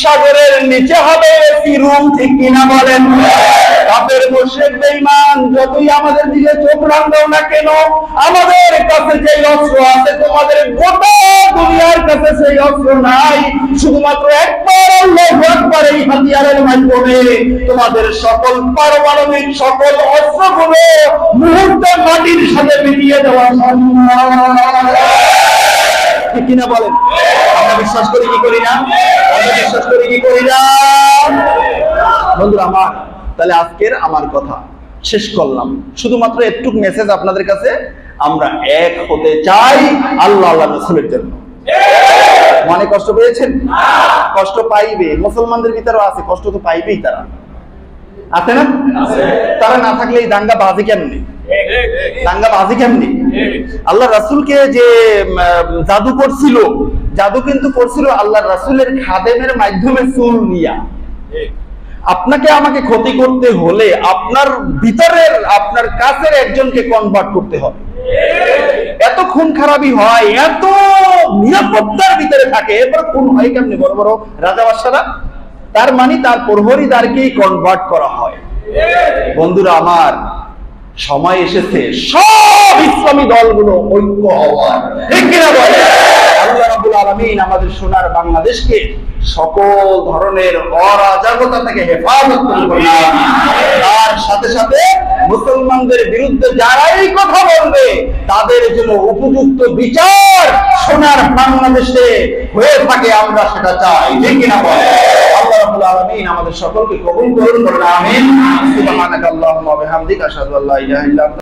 সাগরের নিচে হবে এসি রুম। ঠিক কিনা বলেন? কাফের মুশরিক বেঈমান যতই আমাদের দিকে চোখ রাঙাও না কেন, আমাদের কাছে যে অস্ত্র আছে তোমাদের গোটা দুনিয়ার কাছে সেই অস্ত্র নাই। শুধুমাত্র একবার আল্লাহু আকবার এই হাতিয়ারের মাধ্যমে তোমাদের সকল পারমাণবিক সকল অস্ত্রগুলো মুহূর্তে মাটির সাথে মিলিয়ে দেওয়া সম্ভব। ঠিক কিনা বলেন? আমরা বিশ্বাস করি কি করি না? আমরা বিশ্বাস করি কি করি না? বন্ধুরা আমার, তাহলে আজকের আমার কথা শেষ করলাম। শুধুমাত্র একটু মেসেজ আপনাদের কাছে, আমরা এক হতে চাই আল্লাহ আল্লাহ রাসূলের জন্য। মনে কষ্ট পেয়েছেন? কষ্ট পাইবে, মুসলমানদের ভিতরেও আছে, কষ্ট তো পাইবেই। তারা আছে না? তারা না থাকলে এই দাঙ্গা বাজে কেমনি? দাঙ্গা বাজে কেমনি? আল্লাহ রাসূলকে যে জাদু করছিল, জাদু কিন্তু করছিল আল্লাহ রাসূলের খাদেমের মাধ্যমে চুল নিয়া। আপনাকে আমাকে ক্ষতি করতে হলে আপনার ভিতরের আপনার কাছের একজনকে কনভার্ট করতে হবে। এত খুন খারাপি হয়, এত নিরাপত্তার ভিতরে থাকে, এরপর খুন হয় কেমনি? বড় বড় রাজা বাদশারা তার মানে তার প্রহরীদারকেই কনভার্ট করা হয়। বন্ধুরা আমার, সময় এসেছে সব ইসলামী দলগুলো ঐক্য হওয়ার, ঠিক কিনা বলে? আল্লাহ রাব্বুল আলামিন আমাদের সোনার বাংলাদেশকে সকল ধরনের অরাজকতা থেকে হেফাজত করুন। তার সাথে সাথে মুসলমানদের বিরুদ্ধে যারাই কথা বলবে তাদের জন্য উপযুক্ত বিচার সোনার বাংলাদেশে হয়ে থাকে, আমরা সেটা চাই, ঠিক কিনা বলে? আল্লাহ রাব্বুল আলামিন আমাদের সকলকে কবুল করুন, আমিন। সুবহানাকাল্লাহুম্মা ওয়া বিহামদিকা আশহাদু আল্লা ইলাহা ইল্লা আনতা